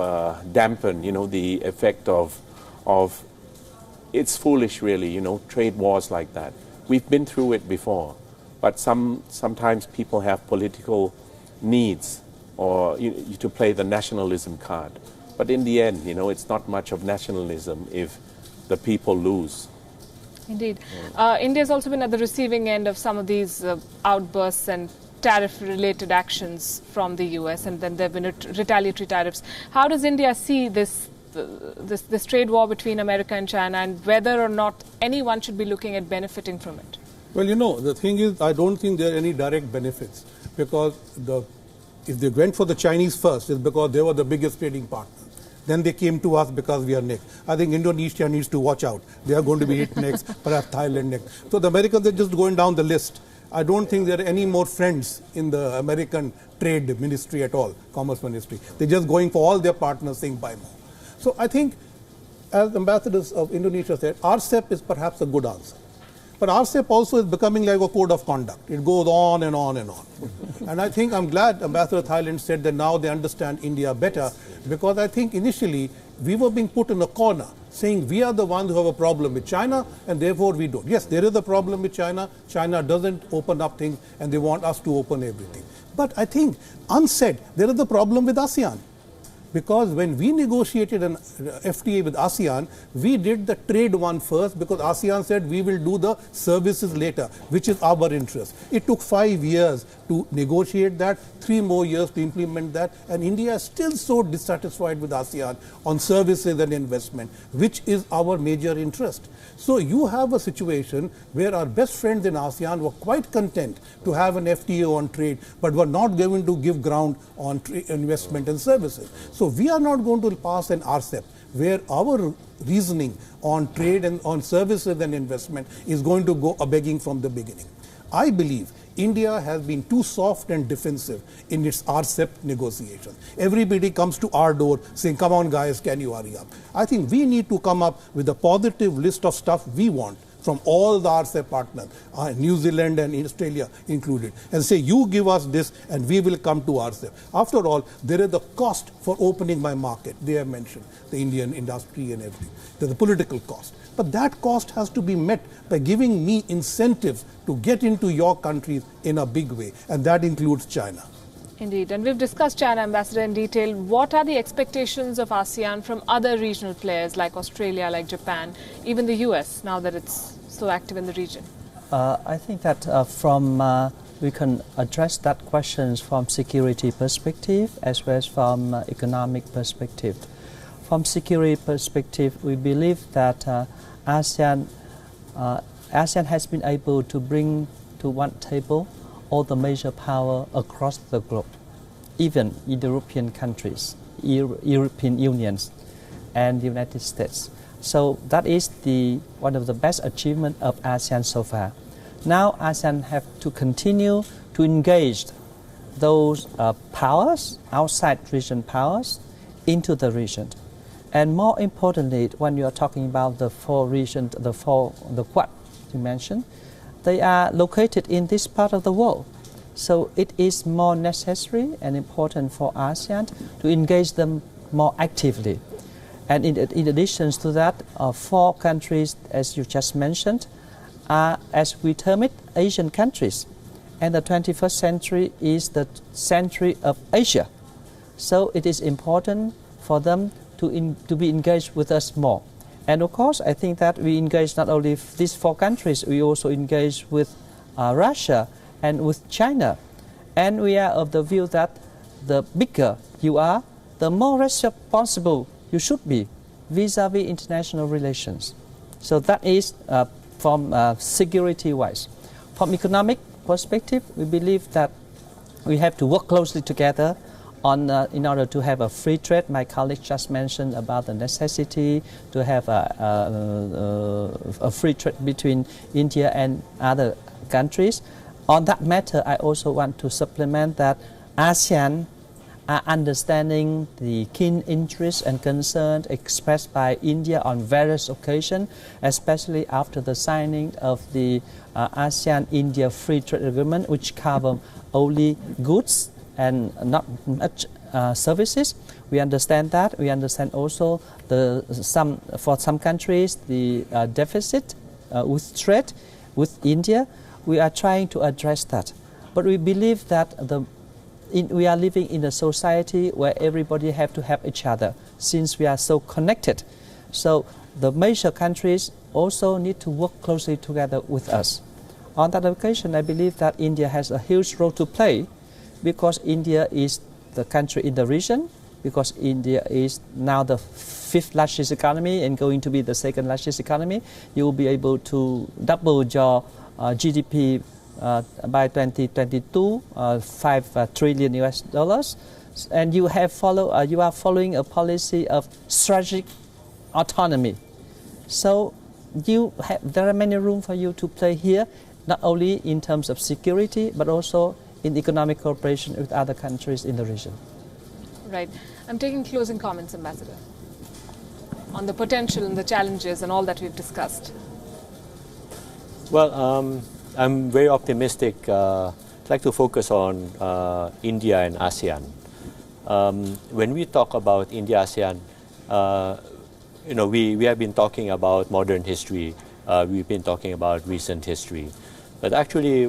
dampen, you know, the effect of it's foolish, really, you know, trade wars like that. We've been through it before, but sometimes people have political needs or to play the nationalism card. But in the end, you know, it's not much of nationalism if the people lose. Indeed. India has also been at the receiving end of some of these outbursts and tariff-related actions from the US, and then there have been retaliatory tariffs. How does India see this trade war between America and China, and whether or not anyone should be looking at benefiting from it? Well, you know, the thing is, I don't think there are any direct benefits, because if they went for the Chinese first, it's because they were the biggest trading partner. Then they came to us because we are next. I think Indonesia needs to watch out. They are going to be hit next, perhaps Thailand next. So the Americans are just going down the list. I don't think there are any more friends in the American trade ministry at all, commerce ministry. They're just going for all their partners, saying buy more. So I think, as ambassadors of Indonesia said, RCEP is perhaps a good answer. But RCEP also is becoming like a code of conduct. It goes on and on and on. And I think I'm glad Ambassador Thailand said that now they understand India better, because I think initially we were being put in a corner, saying we are the ones who have a problem with China and therefore we don't. Yes, there is a problem with China. China doesn't open up things and they want us to open everything. But I think unsaid, there is a problem with ASEAN. Because when we negotiated an FTA with ASEAN, we did the trade one first, because ASEAN said we will do the services later, which is our interest. It took 5 years to negotiate that, 3 more years to implement that, and India is still so dissatisfied with ASEAN on services and investment, which is our major interest. So you have a situation where our best friends in ASEAN were quite content to have an FTA on trade, but were not going to give ground on investment and services. So we are not going to pass an RCEP where our reasoning on trade and on services and investment is going to go a-begging from the beginning. I believe India has been too soft and defensive in its RCEP negotiations. Everybody comes to our door saying, come on guys, can you hurry up? I think we need to come up with a positive list of stuff we want from all the RCEP partners, New Zealand and Australia included, and say, you give us this and we will come to RCEP. After all, there is the cost for opening my market. They have mentioned the Indian industry and everything. There's a political cost. But that cost has to be met by giving me incentives to get into your countries in a big way, and that includes China. Indeed, and we've discussed China, Ambassador, in detail. What are the expectations of ASEAN from other regional players like Australia, like Japan, even the US, now that it's so active in the region? I think that we can address that question from security perspective as well as from economic perspective. From security perspective, we believe that ASEAN has been able to bring to one table all the major power across the globe, even in the European countries, European Unions, and the United States. So that is one of the best achievements of ASEAN so far. Now ASEAN have to continue to engage those powers, outside region powers, into the region. And more importantly, when you are talking about the four regions, the Quad you mentioned, they are located in this part of the world. So it is more necessary and important for ASEAN to engage them more actively. And in addition to that, 4 countries, as you just mentioned, are, as we term it, Asian countries. And the 21st century is the century of Asia. So it is important for them to be engaged with us more. And of course, I think that we engage not only these 4 countries, we also engage with Russia and with China. And we are of the view that the bigger you are, the more responsible you should be vis-a-vis international relations. So that is from security-wise. From economic perspective, we believe that we have to work closely together in order to have a free trade. My colleague just mentioned about the necessity to have a free trade between India and other countries. On that matter, I also want to supplement that ASEAN are understanding the keen interest and concern expressed by India on various occasions, especially after the signing of the ASEAN-India Free Trade Agreement, which covers only goods and not much services. We understand that. We understand also for some countries the deficit with trade with India. We are trying to address that. But we believe that we are living in a society where everybody have to help each other since we are so connected. So the major countries also need to work closely together with us. On that occasion, I believe that India has a huge role to play because India is the country in the region, because India is now the 5th largest economy and going to be the 2nd largest economy. You will be able to double your GDP by 2022, $5 trillion US dollars, and you are following a policy of strategic autonomy. So there are many room for you to play here, not only in terms of security, but also in economic cooperation with other countries in the region. Right. I'm taking closing comments, Ambassador, on the potential and the challenges and all that we've discussed. Well, I'm very optimistic. I'd like to focus on India and ASEAN. When we talk about India-ASEAN, we have been talking about modern history. We've been talking about recent history. But actually,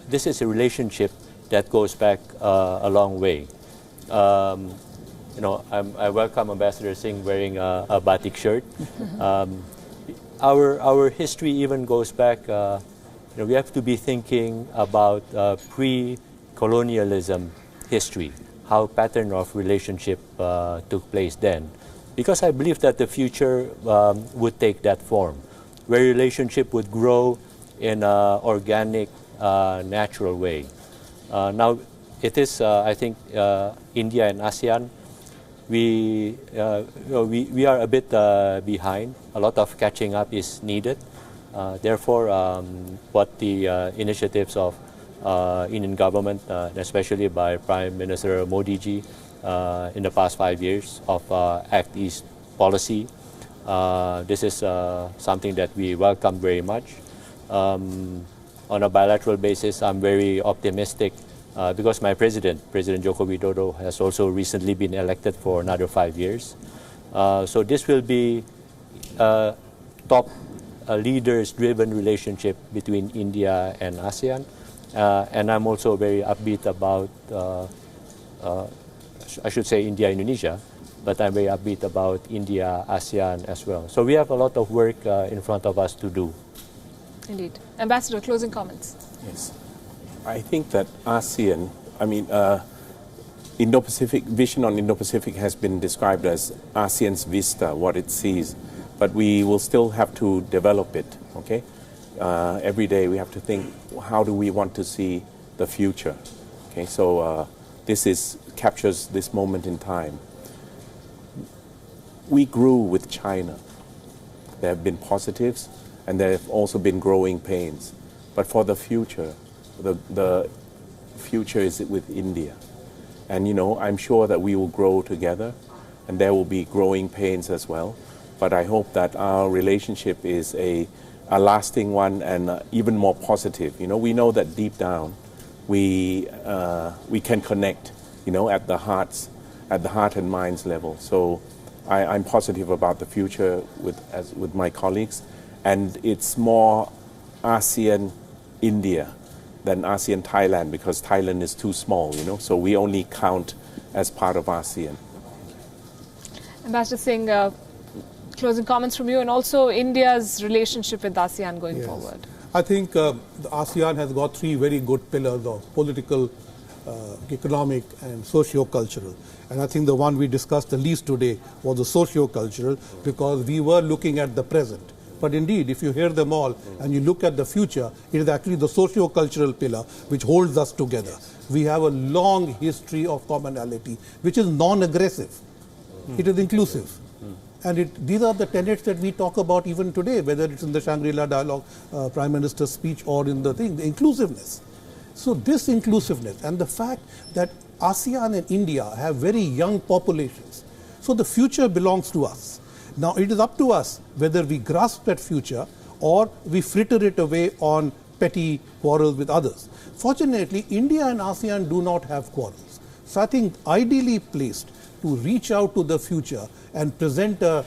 this is a relationship that goes back a long way. I welcome Ambassador Singh wearing a batik shirt. Our history even goes back. We have to be thinking about pre-colonialism history, how pattern of relationship took place then. Because I believe that the future would take that form, where relationship would grow in an organic, natural way. Now, it is, I think, India and ASEAN, we are a bit behind. A lot of catching up is needed. Therefore, what the initiatives of Indian government, especially by Prime Minister Modi ji in the past 5 years of Act East policy, this is something that we welcome very much. On a bilateral basis, I'm very optimistic because my President Joko Widodo, has also recently been elected for another 5 years. So this will be top leaders-driven relationship between India and ASEAN. And I'm also very upbeat about, I should say India-Indonesia, but I'm very upbeat about India-ASEAN as well. So we have a lot of work in front of us to do. Indeed. Ambassador, closing comments. Yes. I think that ASEAN, Indo-Pacific, vision on Indo-Pacific has been described as ASEAN's vista, what it sees. But we will still have to develop it, okay? Every day we have to think, how do we want to see the future? Okay, so this captures this moment in time. We grew with China. There have been positives, and there have also been growing pains. But for the future, the future is with India. And I'm sure that we will grow together. and there will be growing pains as well. But I hope that our relationship is a lasting one and even more positive. We know that deep down we can connect, at the heart and minds level. So I'm positive about the future with my colleagues, and it's more ASEAN India than ASEAN Thailand, because Thailand is too small, so we only count as part of ASEAN. Ambassador Singh, closing comments from you, and also India's relationship with ASEAN going forward. I think the ASEAN has got three very good pillars of political, economic and socio-cultural. And I think the one we discussed the least today was the socio-cultural, because we were looking at the present. But indeed, if you hear them all and you look at the future, it is actually the socio-cultural pillar which holds us together. We have a long history of commonality, which is non-aggressive. It is inclusive. And these are the tenets that we talk about even today, whether it's in the Shangri-La dialogue, Prime Minister's speech, or in the inclusiveness. So this inclusiveness and the fact that ASEAN and India have very young populations. So the future belongs to us. Now it is up to us whether we grasp that future or we fritter it away on petty quarrels with others. Fortunately, India and ASEAN do not have quarrels. So I think ideally placed to reach out to the future and present a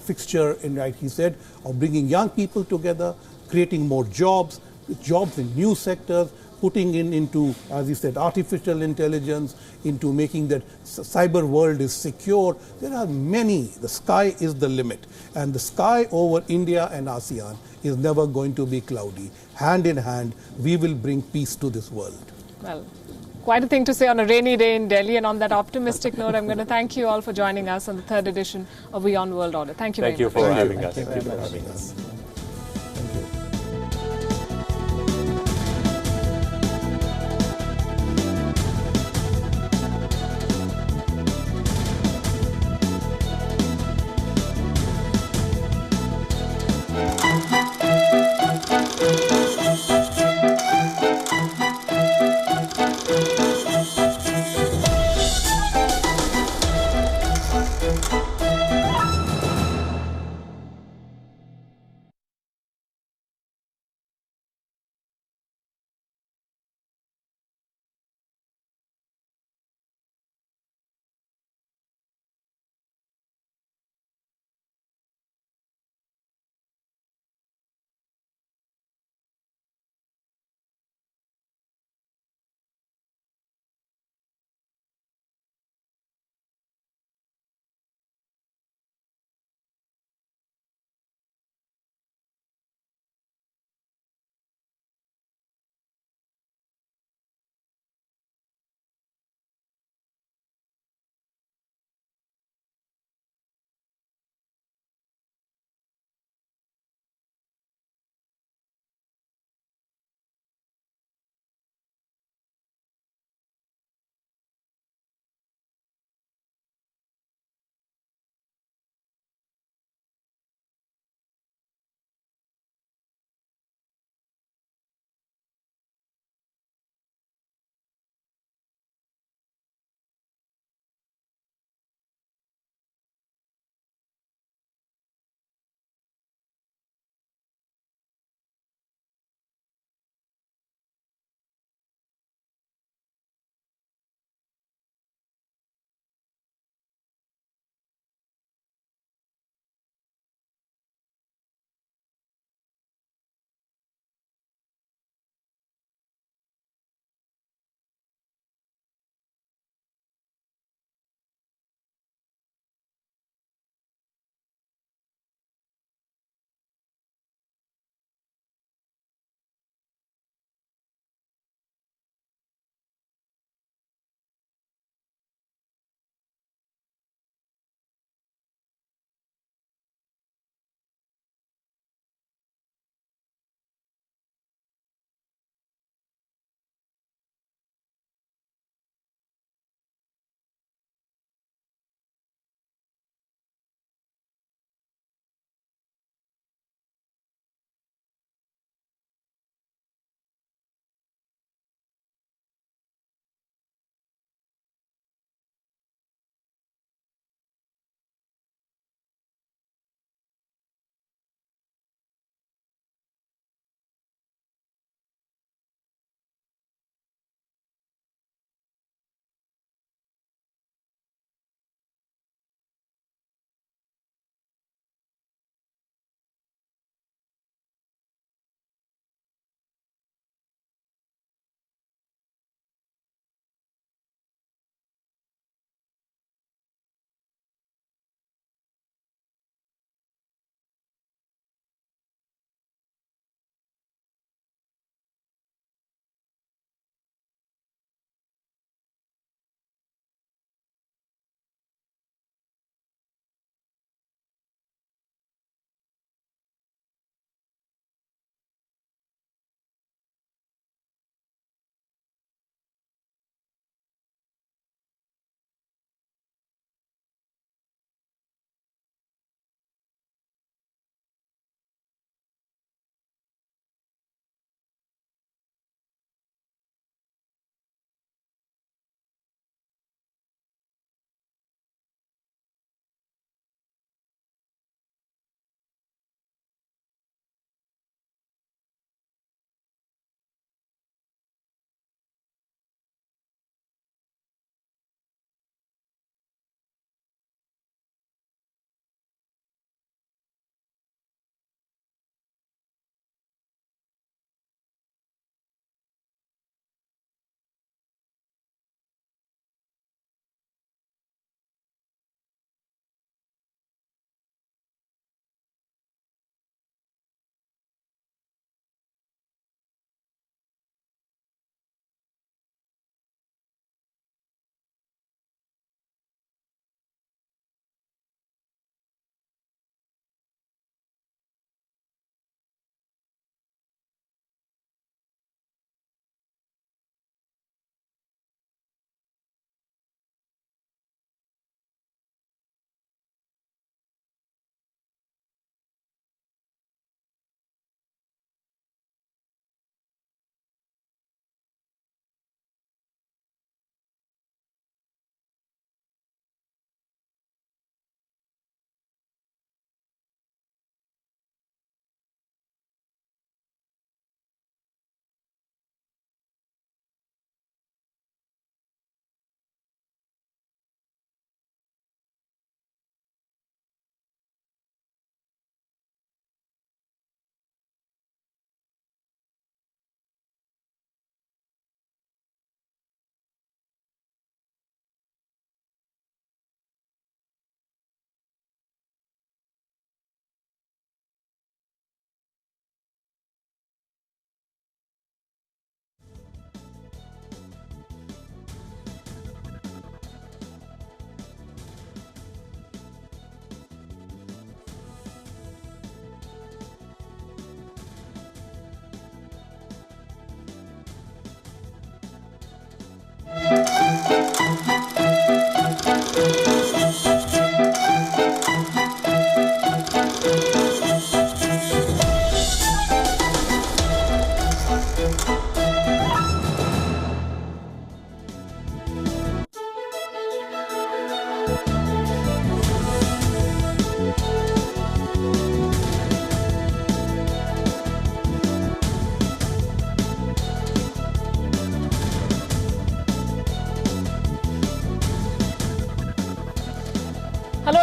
fixture, like he said, of bringing young people together, creating more jobs in new sectors, putting into, as he said, artificial intelligence, into making that cyber world is secure. There are many. The sky is the limit. And the sky over India and ASEAN is never going to be cloudy. Hand in hand, we will bring peace to this world. Well, quite a thing to say on a rainy day in Delhi. And on that optimistic note, I'm going to thank you all for joining us on the third edition of WION World Order. Thank you very much. Thank you for having us. Thank you for having us.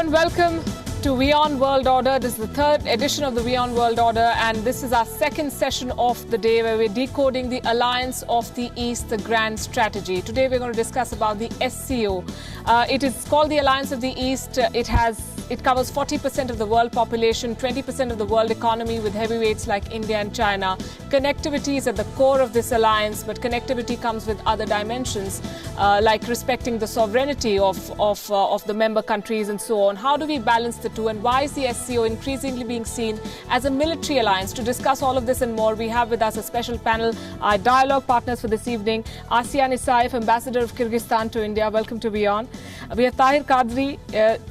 and welcome to WION World Order. This is the third edition of the WION World Order, and this is our second session of the day where we're decoding the Alliance of the East, the grand strategy. Today we're going to discuss about the SCO. It is called the Alliance of the East. It covers 40% of the world population, 20% of the world economy, with heavyweights like India and China. Connectivity is at the core of this alliance, but connectivity comes with other dimensions, like respecting the sovereignty of the member countries and so on. How do we balance the two, and why is the SCO increasingly being seen as a military alliance? To discuss all of this and more, we have with us a special panel, our dialogue partners for this evening. Asian Isaif, Ambassador of Kyrgyzstan to India. Welcome to WION. We have Tahir Qadri,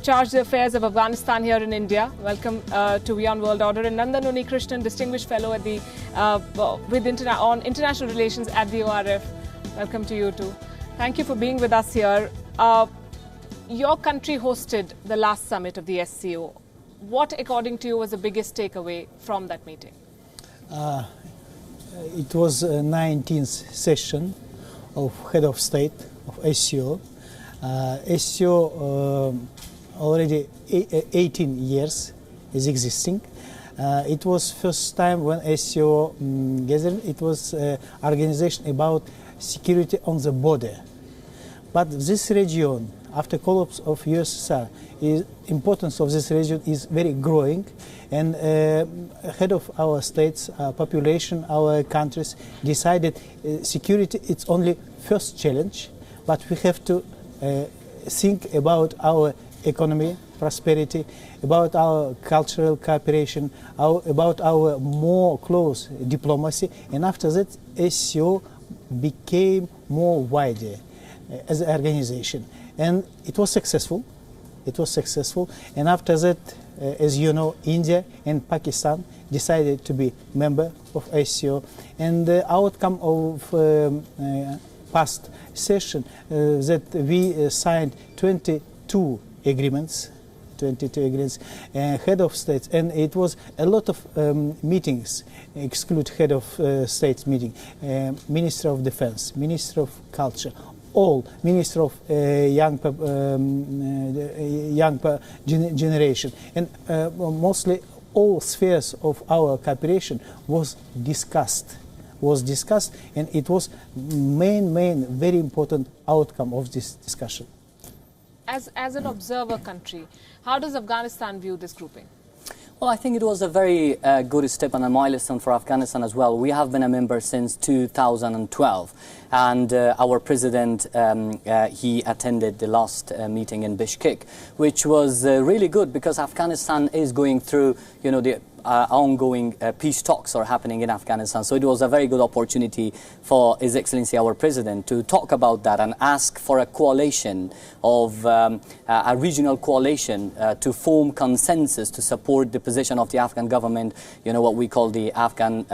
Chargé d'Affaires of Afghanistan here in India. Welcome to WION World Order. And Nandan Krishnan, Distinguished Fellow at the on International Relations at the ORF. Welcome to you too. Thank you for being with us here. Your country hosted the last summit of the SCO. What, according to you, was the biggest takeaway from that meeting? It was a 19th session of Head of State of SCO. SCO already 18 years is existing. It was first time when SCO gathered. It was organization about security on the border. But this region, after collapse of USSR, importance of this region is very growing, and head of our states, our population, our countries decided security it's only first challenge, but we have to think about our economy, prosperity, about our cultural cooperation, about our more close diplomacy, and after that SCO became more wider as an organization, and it was successful. It was successful, and after that, as you know, India and Pakistan decided to be member of SCO, and the outcome of past session that we signed 22 agreements, head of states, and it was a lot of meetings, exclude head of states meeting, Minister of Defense, Minister of Culture, all Minister of young generation, and mostly all spheres of our cooperation was discussed, and it was main very important outcome of this discussion. As an observer country, how does Afghanistan view this grouping? Well, I think it was a very good step and a milestone for Afghanistan as well. We have been a member since 2012, and our president, he attended the last meeting in Bishkek, which was really good because Afghanistan is going through, you know, the ongoing peace talks are happening in Afghanistan. So it was a very good opportunity for His Excellency our President to talk about that and ask for a coalition of a regional coalition to form consensus to support the position of the Afghan government, you know, what we call the Afghan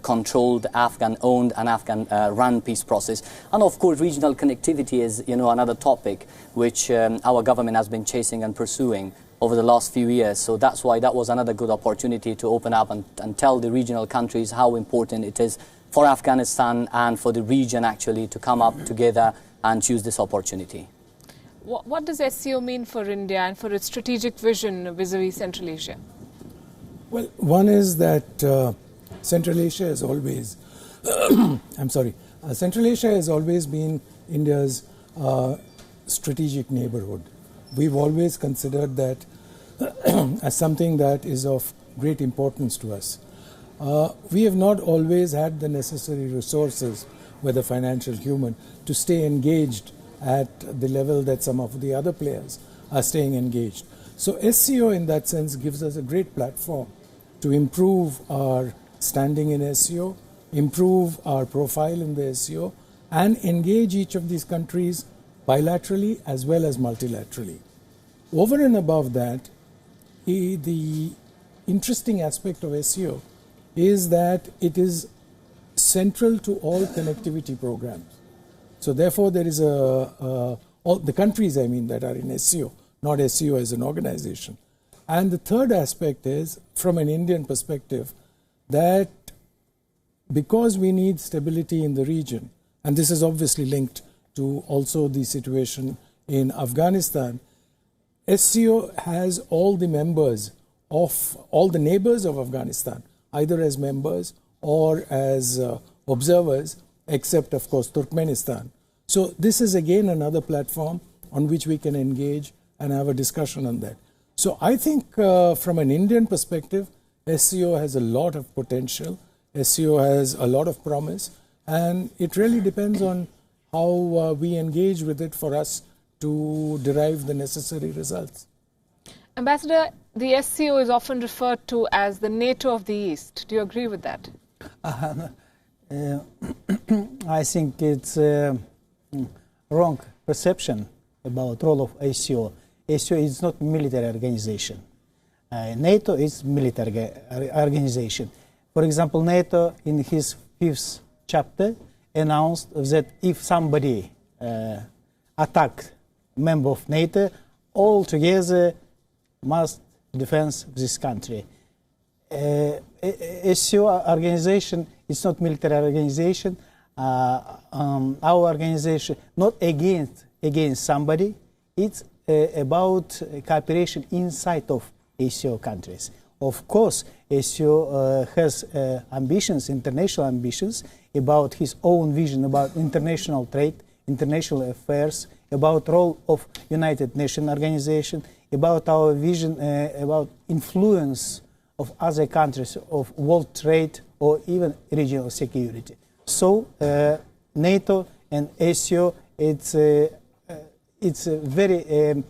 controlled, Afghan owned and Afghan run peace process. And of course regional connectivity is, you know, another topic which our government has been chasing and pursuing over the last few years. So that's why that was another good opportunity to open up and tell the regional countries how important it is for Afghanistan and for the region actually to come up together and choose this opportunity. What does SCO mean for India and for its strategic vision vis-a-vis Central Asia? Well, one is that Central Asia has always, Central Asia has always been India's strategic neighborhood. We've always considered that as something that is of great importance to us. We have not always had the necessary resources, whether financial, human, to stay engaged at the level that some of the other players are staying engaged. So SCO in that sense gives us a great platform to improve our standing in SCO, improve our profile in the SCO, and engage each of these countries bilaterally as well as multilaterally. Over and above that, the interesting aspect of SCO is that it is central to all connectivity programs. So therefore there is all the countries, I mean, that are in SCO, not SCO as an organization. And the third aspect is, from an Indian perspective, that because we need stability in the region, and this is obviously linked to also the situation in Afghanistan, SCO has all the members of all the neighbors of Afghanistan, either as members or as observers, except, of course, Turkmenistan. So this is again another platform on which we can engage and have a discussion on that. So I think from an Indian perspective, SCO has a lot of potential. SCO has a lot of promise, and it really depends on how we engage with it for us to derive the necessary results. Ambassador, the SCO is often referred to as the NATO of the East. Do you agree with that? I think it's a wrong perception about role of SCO. SCO is not military organization. NATO is military organization. For example, NATO in his 5th chapter announced that if somebody attacked member of NATO, all together must defend this country. SCO organization is not military organization. Our organization not against somebody. It's about cooperation inside of SCO countries. Of course, SCO has ambitions, international ambitions, about his own vision about international trade, international affairs, about role of United Nations organization, about our vision about influence of other countries of world trade or even regional security. So NATO and SCO, it's a very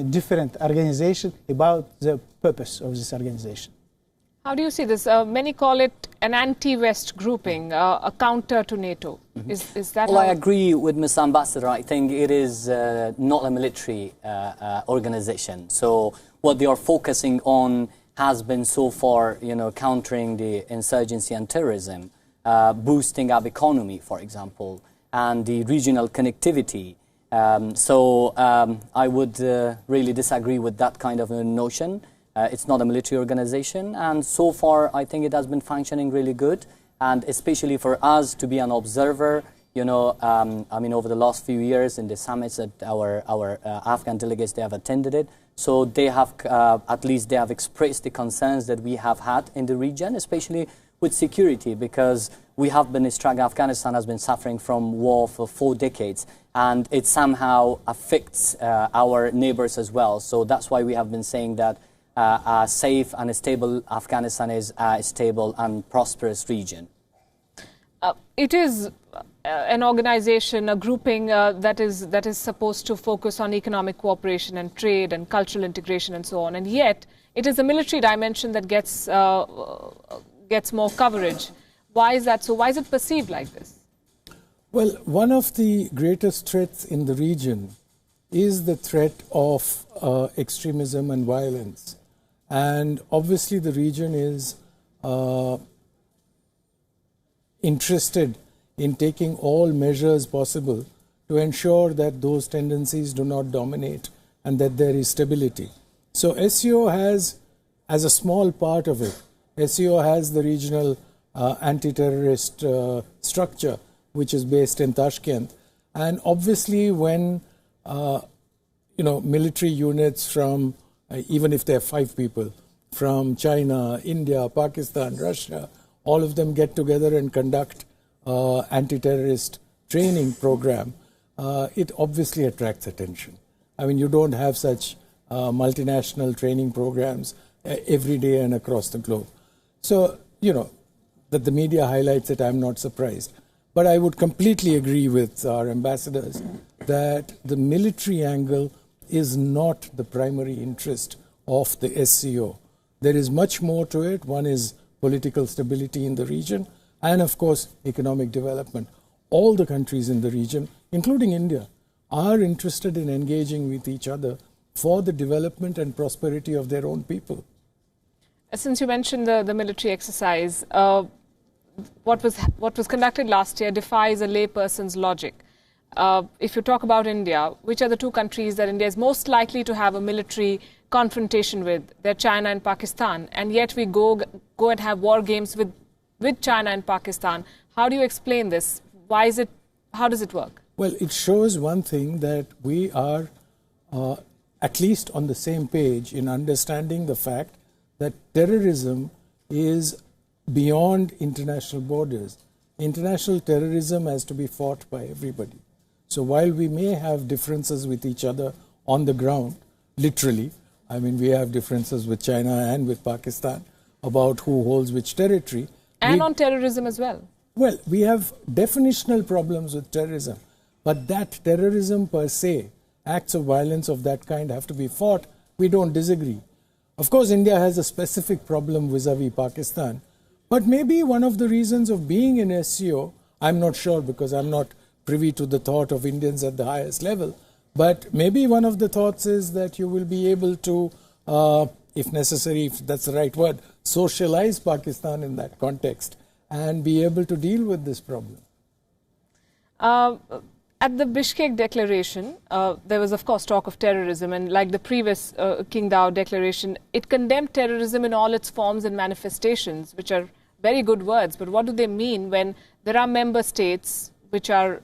different organization about the purpose of this organization. How do you see this? Many call it an anti-West grouping, a counter to NATO. Mm-hmm. Is that? Well, I agree with Mr. Ambassador. I think it is not a military organization. So what they are focusing on has been so far, countering the insurgency and terrorism, boosting our economy, for example, and the regional connectivity. I would really disagree with that kind of a notion. It's not a military organization, and so far I think it has been functioning really good, and especially for us to be an observer, over the last few years in the summits that our Afghan delegates, they have attended it, so they have, at least they have expressed the concerns that we have had in the region, especially with security, because we have been struggling. Afghanistan has been suffering from war for 4 decades, and it somehow affects our neighbors as well. So that's why we have been saying that a safe and a stable Afghanistan is a stable and prosperous region. It is an organization, a grouping that is supposed to focus on economic cooperation and trade and cultural integration and so on, and yet it is the military dimension that gets more coverage. Why is that so? Why is it perceived like this? Well, one of the greatest threats in the region is the threat of extremism and violence. And obviously the region is interested in taking all measures possible to ensure that those tendencies do not dominate and that there is stability. So SCO has, as a small part of it, SCO has the regional anti-terrorist structure, which is based in Tashkent. And obviously when military units from, even if there are 5 people, from China, India, Pakistan, Russia, all of them get together and conduct anti-terrorist training program, it obviously attracts attention. I mean, you don't have such multinational training programs every day and across the globe. So, that the media highlights it, I'm not surprised. But I would completely agree with our ambassadors that the military angle is not the primary interest of the SCO. There is much more to it. One is political stability in the region and, of course, economic development. All the countries in the region, including India, are interested in engaging with each other for the development and prosperity of their own people. Since you mentioned the military exercise, what was conducted last year defies a layperson's logic. If you talk about India, which are the 2 countries that India is most likely to have a military confrontation with? They're China and Pakistan, and yet we go and have war games with China and Pakistan. How do you explain this? How does it work? Well, it shows one thing, that we are at least on the same page in understanding the fact that terrorism is beyond international borders. International terrorism has to be fought by everybody. So while we may have differences with each other on the ground, literally, I mean, we have differences with China and with Pakistan about who holds which territory. And on terrorism as well. Well, we have definitional problems with terrorism, but that terrorism per se, acts of violence of that kind have to be fought. We don't disagree. Of course, India has a specific problem vis-a-vis Pakistan, but maybe one of the reasons of being in SCO, I'm not sure because I'm not privy to the thought of Indians at the highest level, but maybe one of the thoughts is that you will be able to, if necessary, if that's the right word, socialize Pakistan in that context and be able to deal with this problem. At the Bishkek Declaration, there was, of course, talk of terrorism, and like the previous Qingdao Declaration, it condemned terrorism in all its forms and manifestations, which are very good words. But what do they mean when there are member states which are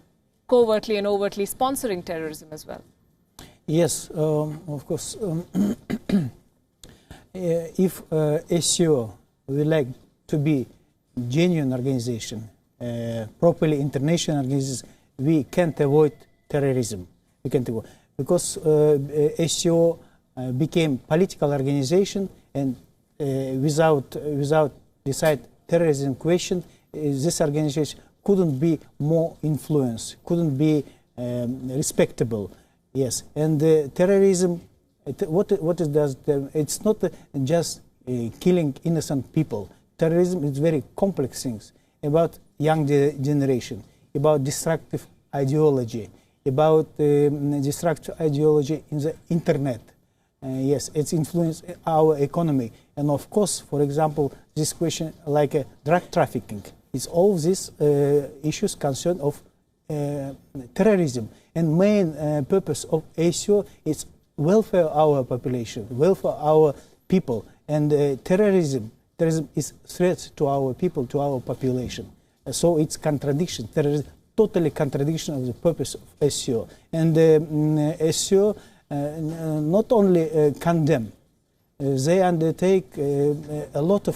covertly and overtly sponsoring terrorism as well? Yes, of course. If SCO would like to be genuine organization, properly international organization, we can't avoid terrorism. We can't avoid, because SCO became political organization, and without decide terrorism question, this organization couldn't be more influenced, couldn't be respectable. Yes, and terrorism, what it does, it's not just killing innocent people. Terrorism is very complex things about young generation, about destructive ideology, about destructive ideology in the internet. Yes, it's influenced our economy. And of course, for example, this question like drug trafficking, it's all these issues concern of terrorism. And main purpose of ASIO is welfare of our population, welfare of our people. And terrorism is threat to our people, to our population. So it's contradiction. Terrorism, totally contradiction of the purpose of SCO. And SCO not only condemn, they undertake a lot of,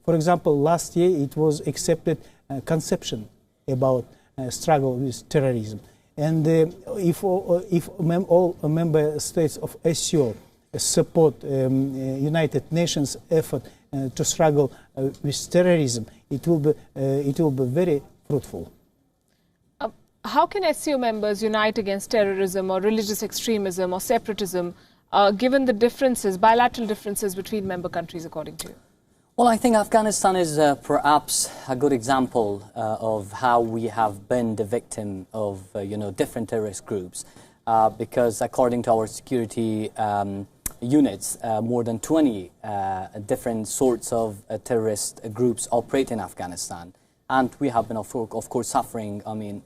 for example, last year it was accepted conception about struggle with terrorism. And if all member states of SCO support United Nations effort to struggle with terrorism, it will be very fruitful. How can SCO members unite against terrorism or religious extremism or separatism, given the differences, bilateral differences between member countries, according to you? Well, I think Afghanistan is perhaps a good example of how we have been the victim of different terrorist groups, because according to our security units, more than 20 different sorts of terrorist groups operate in Afghanistan. And we have been, of course, suffering,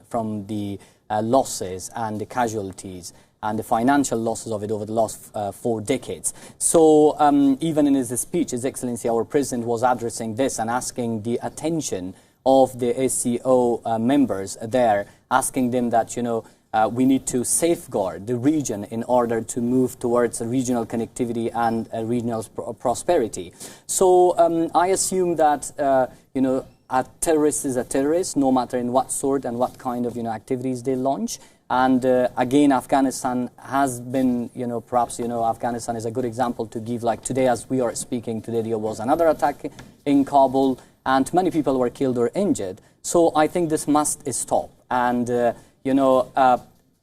from the losses and the casualties and the financial losses of it over the last 4 decades. So even in his speech, His Excellency, our President, was addressing this and asking the attention of the SCO members there, asking them that, we need to safeguard the region in order to move towards a regional connectivity and a regional prosperity. So I assume that, a terrorist is a terrorist, no matter in what sort and what kind of activities they launch. And again, Afghanistan has been, perhaps, Afghanistan is a good example to give. Like today, as we are speaking, today there was another attack in Kabul, and many people were killed or injured. So I think this must stop. And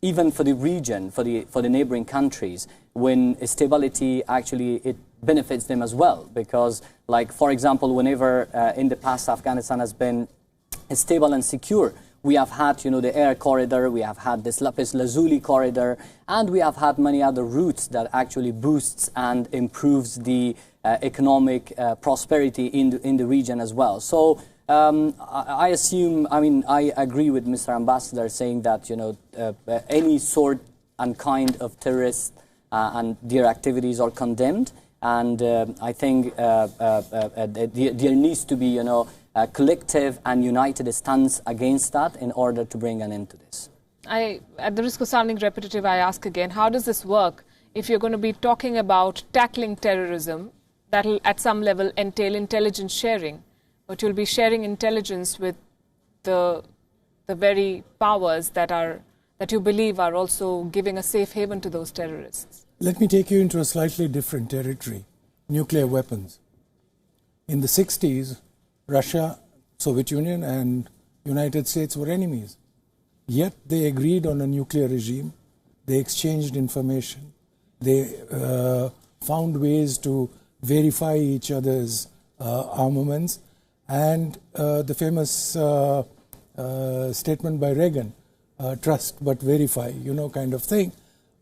even for the region, for the neighboring countries, when stability actually it benefits them as well, because, like, for example, whenever in the past Afghanistan has been stable and secure, we have had, the air corridor, we have had this Lapis Lazuli corridor, and we have had many other routes that actually boosts and improves the economic prosperity in the region as well. So I assume, I agree with Mr. Ambassador saying that, any sort and kind of terrorists and their activities are condemned. And I think there needs to be, a collective and united stance against that in order to bring an end to this. At the risk of sounding repetitive, I ask again, how does this work if you're going to be talking about tackling terrorism? That will at some level entail intelligence sharing, but you'll be sharing intelligence with the very powers that you believe are also giving a safe haven to those terrorists. Let me take you into a slightly different territory, nuclear weapons. In the 60s, Russia, Soviet Union and United States were enemies. Yet they agreed on a nuclear regime. They exchanged information. They found ways to verify each other's armaments. And the famous statement by Reagan, trust but verify, kind of thing,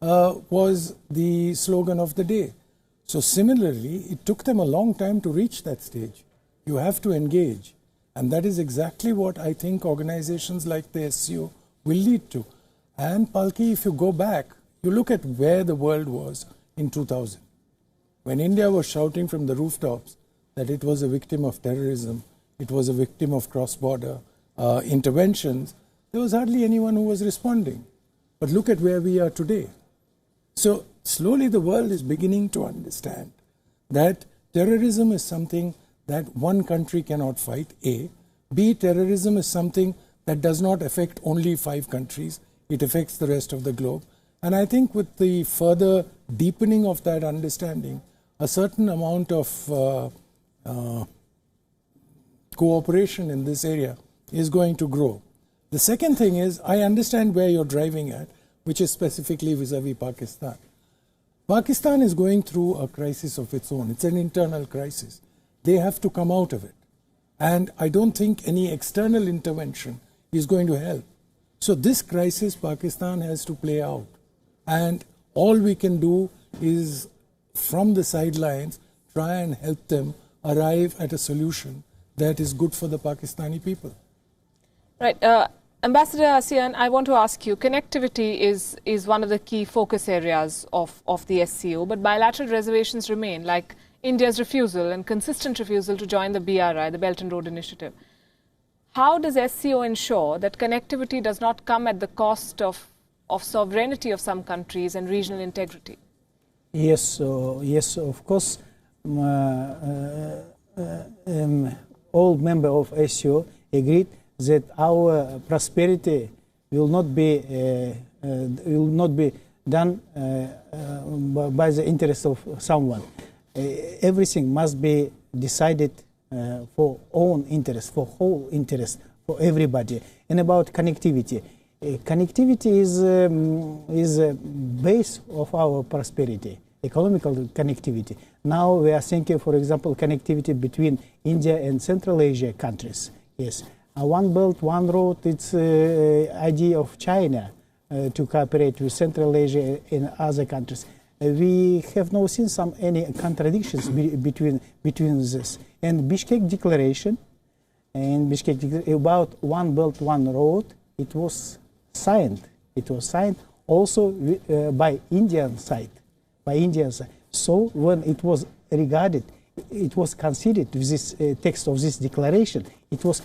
was the slogan of the day. So similarly, it took them a long time to reach that stage. You have to engage. And that is exactly what I think organizations like the SCO will lead to. And Palki, if you go back, you look at where the world was in 2000. When India was shouting from the rooftops that it was a victim of terrorism, it was a victim of cross-border interventions, there was hardly anyone who was responding. But look at where we are today. So slowly the world is beginning to understand that terrorism is something that one country cannot fight, A. B, terrorism is something that does not affect only 5 countries. It affects the rest of the globe. And I think with the further deepening of that understanding, a certain amount of cooperation in this area is going to grow. The second thing is, I understand where you're driving at, which is specifically vis-a-vis Pakistan. Pakistan is going through a crisis of its own. It's an internal crisis. They have to come out of it. And I don't think any external intervention is going to help. So this crisis Pakistan has to play out. And all we can do is, from the sidelines, try and help them arrive at a solution that is good for the Pakistani people. Right. Ambassador Asean, I want to ask you, connectivity is one of the key focus areas of the SCO, but bilateral reservations remain, like India's refusal and consistent refusal to join the BRI, the Belt and Road Initiative. How does SCO ensure that connectivity does not come at the cost of sovereignty of some countries and regional integrity? Yes, of course. All members of SCO agreed that our prosperity will not be done by the interest of someone. Everything must be decided for own interest, for whole interest, for everybody. And about connectivity, connectivity is a base of our prosperity, economical connectivity. Now we are thinking, for example, connectivity between India and Central Asia countries. Yes, one belt, one road. It's idea of China to cooperate with Central Asia and other countries. We have not seen any contradictions between this. And Bishkek Declaration, about one belt, one road, it was signed. It was signed also by Indian side. So when it was regarded, it was considered with this text of this declaration, it was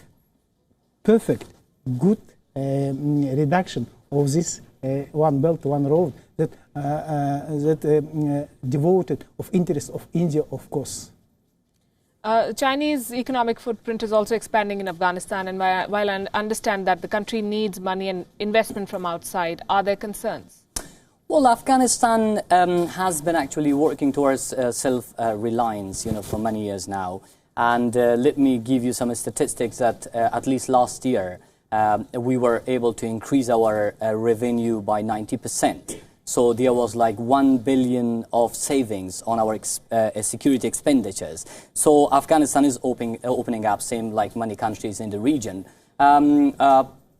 perfect, good reduction of this one belt, one road that devoted of interest of India, of course. Chinese economic footprint is also expanding in Afghanistan, and while I understand that the country needs money and investment from outside, are there concerns? Well, Afghanistan has been actually working towards self-reliance, for many years now. And let me give you some statistics that at least last year we were able to increase our revenue by 90%. So there was like 1 billion of savings on our security expenditures. So Afghanistan is opening up, same like many countries in the region.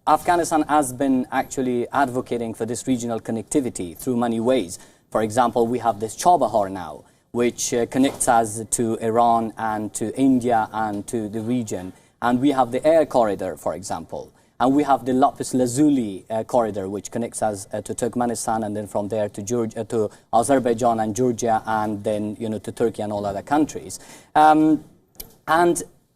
Afghanistan has been actually advocating for this regional connectivity through many ways. For example, we have this Chabahar now, which connects us to Iran and to India and to the region. And we have the air corridor, for example. And we have the Lapis Lazuli corridor, which connects us to Turkmenistan, and then from there to Georgia, to Azerbaijan and Georgia, and then to Turkey and all other countries. And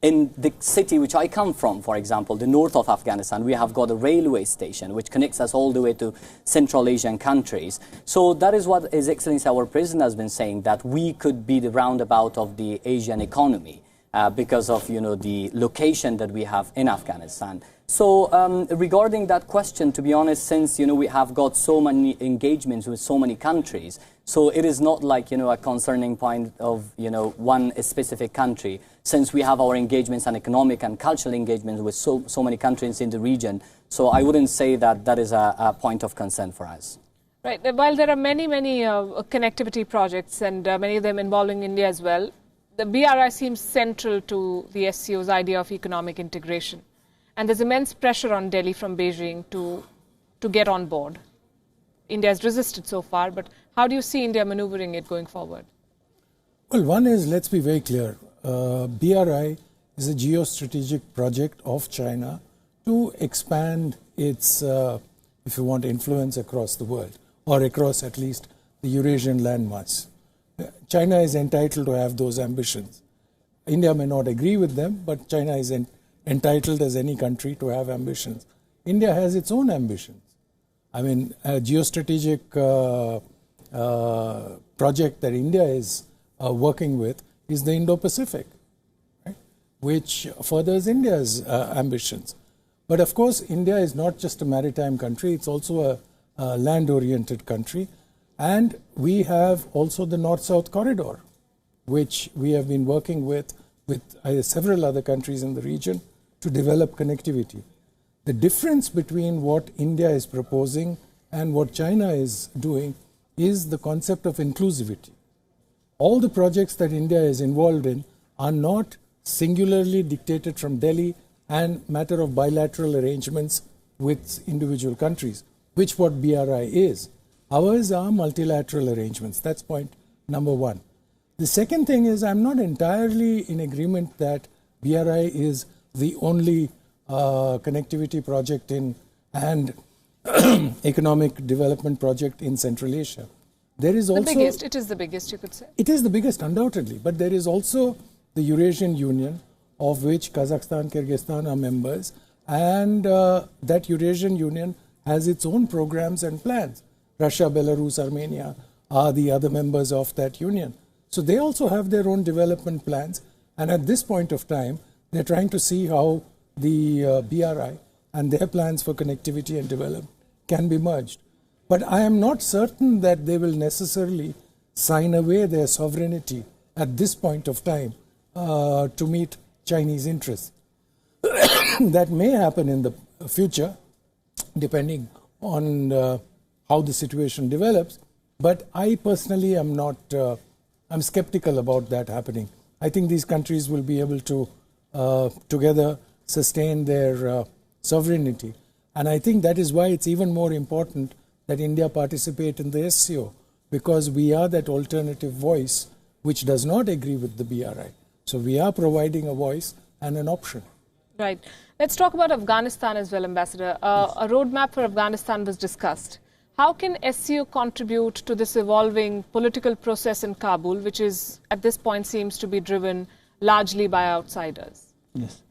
In the city which I come from, for example, the north of Afghanistan, we have got a railway station which connects us all the way to Central Asian countries. So that is what His Excellency our President has been saying, that we could be the roundabout of the Asian economy because of the location that we have in Afghanistan. So regarding that question, to be honest, since we have got so many engagements with so many countries, so it is not like a concerning point of one specific country. Since we have our engagements and economic and cultural engagements with so many countries in the region, so I wouldn't say that that is a point of concern for us. Right. While there are many connectivity projects and many of them involving India as well, the BRI seems central to the SCO's idea of economic integration. And there's immense pressure on Delhi from Beijing to get on board. India has resisted so far, but how do you see India maneuvering it going forward? Well, one is, let's be very clear, BRI is a geostrategic project of China to expand its, if you want, influence across the world, or across at least the Eurasian landmass. China is entitled to have those ambitions. India may not agree with them, but China is entitled as any country to have ambitions. India has its own ambitions. I mean, a geostrategic project that India is working with is the Indo-Pacific, right? Which furthers India's ambitions. But of course, India is not just a maritime country, it's also a land-oriented country. And we have also the North-South corridor, which we have been working with several other countries in the region to develop connectivity. The difference between what India is proposing and what China is doing is the concept of inclusivity. All the projects that India is involved in are not singularly dictated from Delhi and matter of bilateral arrangements with individual countries, which what BRI is. Ours are multilateral arrangements. That's point number one. The second thing is, I'm not entirely in agreement that BRI is the only connectivity project and economic development project in Central Asia. There is also the biggest. It is the biggest, you could say. It is the biggest, undoubtedly. But there is also the Eurasian Union, of which Kazakhstan, Kyrgyzstan are members, and that Eurasian Union has its own programs and plans. Russia, Belarus, Armenia are the other members of that union. So they also have their own development plans, and at this point of time, they're trying to see how the BRI and their plans for connectivity and development can be merged. But I am not certain that they will necessarily sign away their sovereignty at this point of time to meet Chinese interests. That may happen in the future, depending on how the situation develops. But I personally am not, I'm skeptical about that happening. I think these countries will be able to together sustain their sovereignty. And I think that is why it's even more important that India participate in the SCO, because we are that alternative voice which does not agree with the BRI. So we are providing a voice and an option. Right. Let's talk about Afghanistan as well, Ambassador. A roadmap for Afghanistan was discussed. How can SCO contribute to this evolving political process in Kabul, which is at this point seems to be driven largely by outsiders? Yes.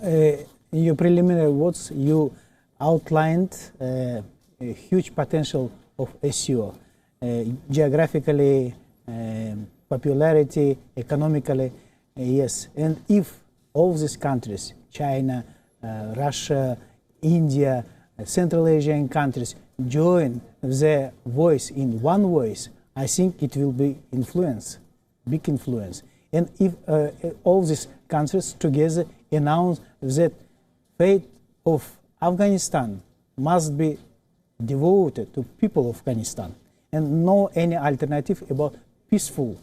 In your preliminary words, you outlined a huge potential of SCO, geographically, popularity, economically, yes. And if all these countries, China, Russia, India, Central Asian countries, join their voice in one voice, I think it will be influence, big influence. And if all these countries together announce that fate of Afghanistan must be devoted to people of Afghanistan and no any alternative about peaceful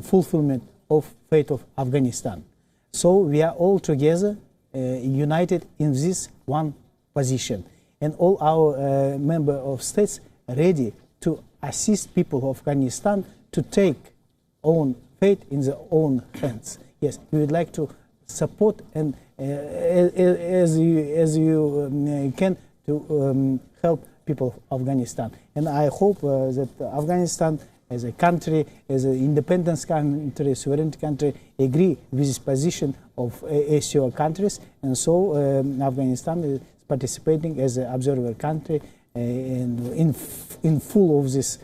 fulfillment of fate of Afghanistan. So we are all together united in this one position, and all our member of states ready to assist people of Afghanistan to take own fate in their own hands. Yes, we would like to support and as you can to help people of Afghanistan. And I hope that Afghanistan as a country, as an independence country, sovereignty country, agree with this position of ASEAN countries, and so Afghanistan is participating as an observer country and in full of this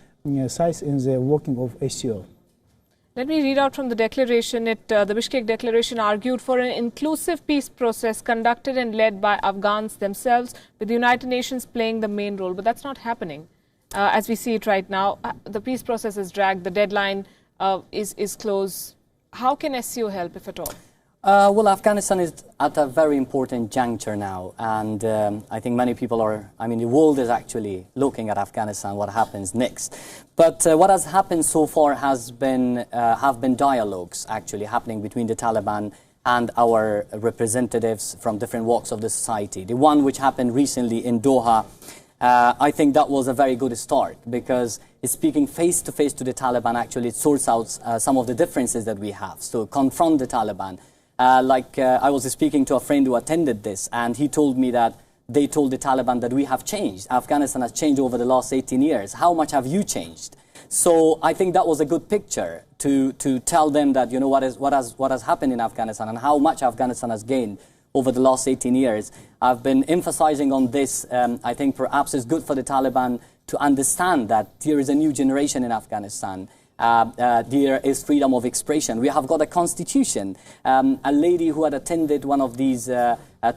size in the working of ASEAN. Let me read out from the declaration. The Bishkek Declaration argued for an inclusive peace process conducted and led by Afghans themselves, with the United Nations playing the main role. But that's not happening. As we see it right now, the peace process is dragged, the deadline is close. How can SCO help, if at all? Well, Afghanistan is at a very important juncture now, and I think many people are, the world is actually looking at Afghanistan, what happens next. But what has happened so far have been dialogues actually happening between the Taliban and our representatives from different walks of the society. The one which happened recently in Doha, I think that was a very good start, because speaking face to face to the Taliban, actually it sorts out some of the differences that we have. So confront the Taliban. I was speaking to a friend who attended this, and he told me that they told the Taliban that we have changed. Afghanistan has changed over the last 18 years. How much have you changed? So I think that was a good picture to tell them that, you know, what has happened in Afghanistan and how much Afghanistan has gained over the last 18 years. I've been emphasizing on this. I think perhaps it's good for the Taliban to understand that there is a new generation in Afghanistan. There is freedom of expression. We have got a constitution. A lady who had attended one of these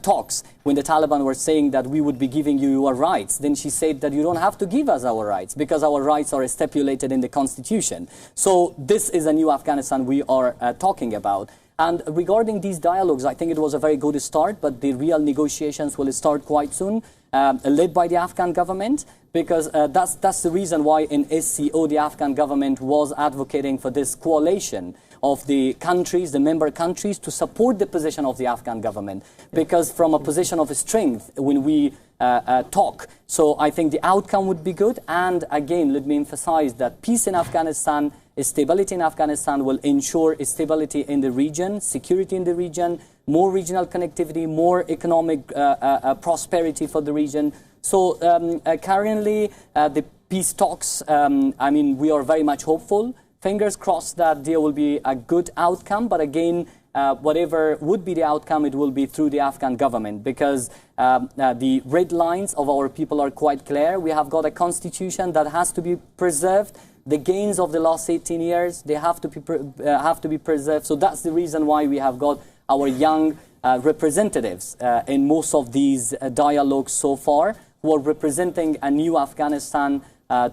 talks, when the Taliban were saying that we would be giving you your rights, then she said that you don't have to give us our rights, because our rights are stipulated in the constitution. So this is a new Afghanistan we are talking about. And regarding these dialogues, I think it was a very good start, but the real negotiations will start quite soon, led by the Afghan government, because that's the reason why in SCO the Afghan government was advocating for this coalition of the countries, the member countries, to support the position of the Afghan government, because from a position of strength when we talk, so I think the outcome would be good. And again, let me emphasize that peace in Afghanistan, stability in Afghanistan will ensure stability in the region, security in the region, more regional connectivity, more economic prosperity for the region. So currently the peace talks, we are very much hopeful. Fingers crossed that there will be a good outcome, but again, whatever would be the outcome, it will be through the Afghan government, because the red lines of our people are quite clear. We have got a constitution that has to be preserved. The gains of the last 18 years, they have to be preserved. So that's the reason why we have got our young representatives in most of these dialogues so far, who are representing a new Afghanistan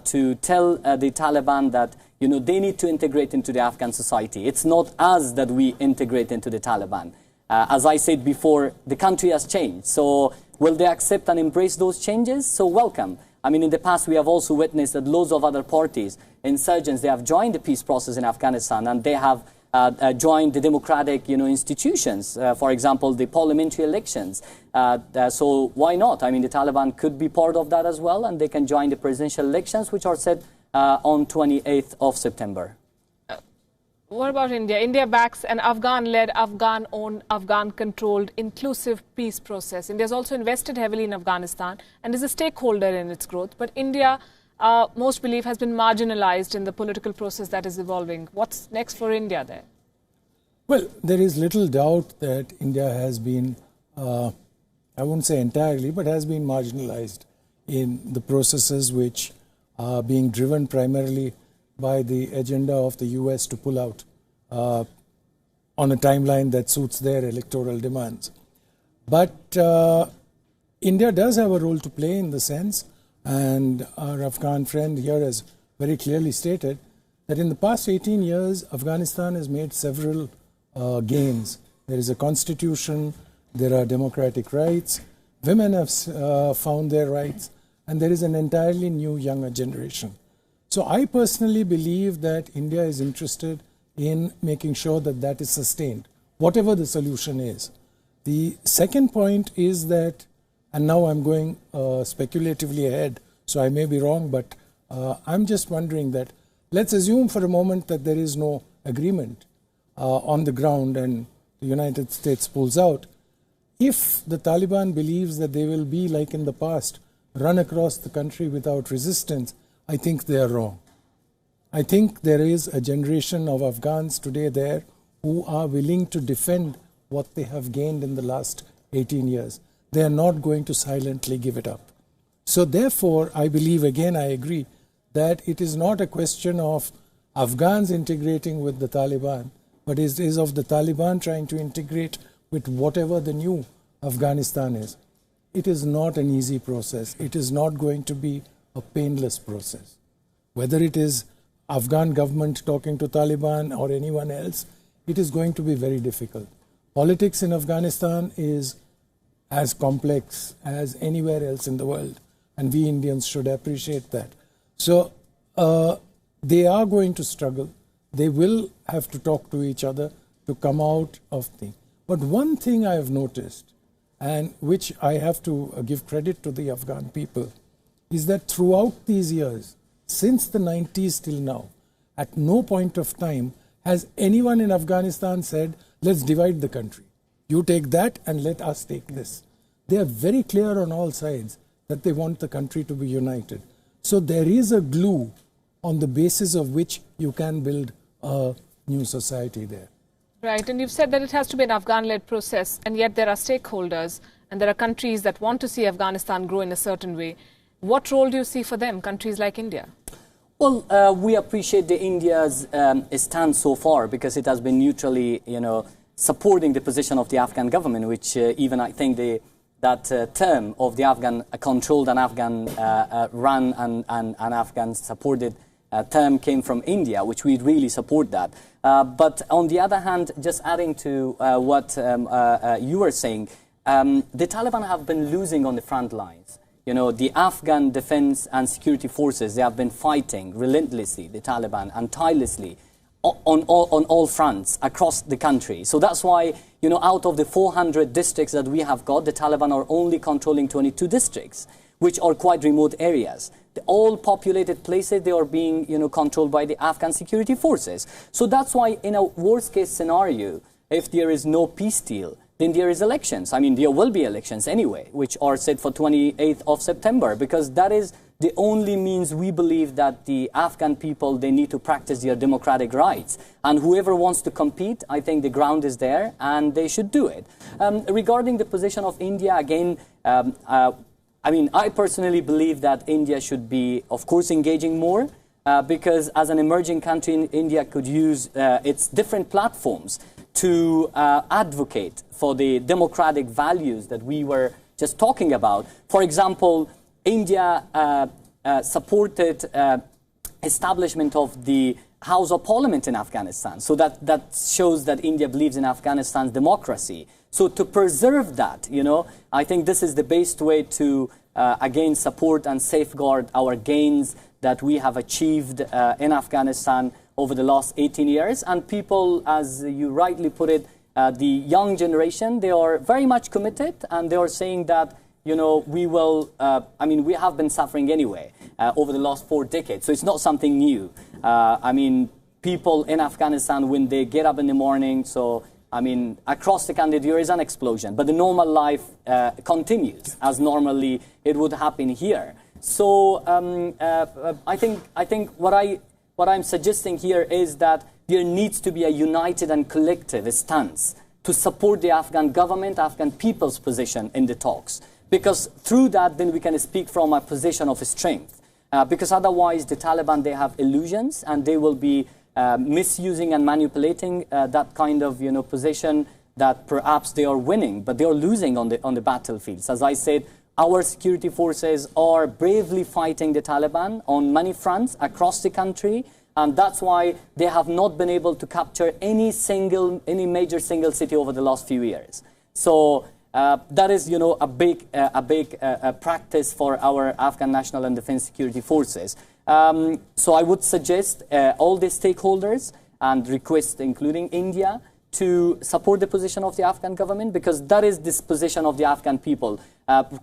to tell the Taliban that, you know, they need to integrate into the Afghan society. It's not us that we integrate into the Taliban. As I said before, the country has changed. So will they accept and embrace those changes? So welcome. I mean, in the past, we have also witnessed that loads of other parties, insurgents, they have joined the peace process in Afghanistan, and they have joined the democratic, institutions, for example, the parliamentary elections. So why not? I mean, the Taliban could be part of that as well, and they can join the presidential elections, which are set on 28th of September. What about India? India backs an Afghan-led, Afghan-owned, Afghan-controlled, inclusive peace process. India has also invested heavily in Afghanistan and is a stakeholder in its growth. But India, most believe, has been marginalized in the political process that is evolving. What's next for India there? Well, there is little doubt that India has been, I won't say entirely, but has been marginalized in the processes which are being driven primarily by the agenda of the US to pull out on a timeline that suits their electoral demands. But India does have a role to play in the sense, and our Afghan friend here has very clearly stated, that in the past 18 years, Afghanistan has made several gains. There is a constitution, there are democratic rights, women have found their rights, and there is an entirely new younger generation. So I personally believe that India is interested in making sure that that is sustained, whatever the solution is. The second point is that, and now I'm going speculatively ahead, so I may be wrong, but I'm just wondering that, let's assume for a moment that there is no agreement on the ground and the United States pulls out. If the Taliban believes that they will be, like in the past, run across the country without resistance, I think they are wrong. I think there is a generation of Afghans today there who are willing to defend what they have gained in the last 18 years. They are not going to silently give it up. So therefore, I believe, again, I agree, that it is not a question of Afghans integrating with the Taliban, but it is of the Taliban trying to integrate with whatever the new Afghanistan is. It is not an easy process. It is not going to be a painless process. Whether it is Afghan government talking to Taliban or anyone else, it is going to be very difficult. Politics in Afghanistan is as complex as anywhere else in the world, and we Indians should appreciate that. So they are going to struggle. They will have to talk to each other to come out of things. But one thing I have noticed, and which I have to give credit to the Afghan people, is that throughout these years, since the 90s till now, at no point of time has anyone in Afghanistan said, let's divide the country. You take that and let us take this. They are very clear on all sides that they want the country to be united. So there is a glue on the basis of which you can build a new society there. Right, and you've said that it has to be an Afghan-led process, and yet there are stakeholders and there are countries that want to see Afghanistan grow in a certain way. What role do you see for them, countries like India? Well, we appreciate the India's stance so far because it has been neutrally, supporting the position of the Afghan government, which even I think that term of the Afghan-controlled and Afghan-run and Afghan-supported term came from India, which we really support that. But on the other hand, just adding to what you were saying, the Taliban have been losing on the front lines. The Afghan defense and security forces, they have been fighting relentlessly, the Taliban, and tirelessly on all fronts across the country. So that's why, out of the 400 districts that we have got, the Taliban are only controlling 22 districts, which are quite remote areas. All populated places, they are being controlled by the Afghan security forces. So that's why in a worst case scenario, if there is no peace deal, then there is elections. I mean, there will be elections anyway, which are set for 28th of September, because that is the only means we believe that the Afghan people, they need to practice their democratic rights. And whoever wants to compete, I think the ground is there and they should do it. Regarding the position of India, again, I personally believe that India should be, of course, engaging more because as an emerging country, India could use its different platforms to advocate for the democratic values that we were just talking about. For example, India supported establishment of the House of Parliament in Afghanistan. So that shows that India believes in Afghanistan's democracy. So to preserve that, I think this is the best way to, again, support and safeguard our gains that we have achieved in Afghanistan over the last 18 years. And people, as you rightly put it, the young generation, they are very much committed, and they are saying that, we will, we have been suffering anyway over the last 4 decades. So it's not something new. People in Afghanistan, when they get up in the morning, across the country there is an explosion, but the normal life continues as normally it would happen here. So I think what I'm suggesting here is that there needs to be a united and collective stance to support the Afghan government, Afghan people's position in the talks. Because through that, then we can speak from a position of strength. Because otherwise, the Taliban, they have illusions, and they will be misusing and manipulating that kind of position that perhaps they are winning, but they are losing on the battlefields. As I said, our security forces are bravely fighting the Taliban on many fronts across the country, and that's why they have not been able to capture any major single city over the last few years. So that is, a big practice for our Afghan national and defense security forces. So I would suggest all the stakeholders and request, including India, to support the position of the Afghan government, because that is this position of the Afghan people.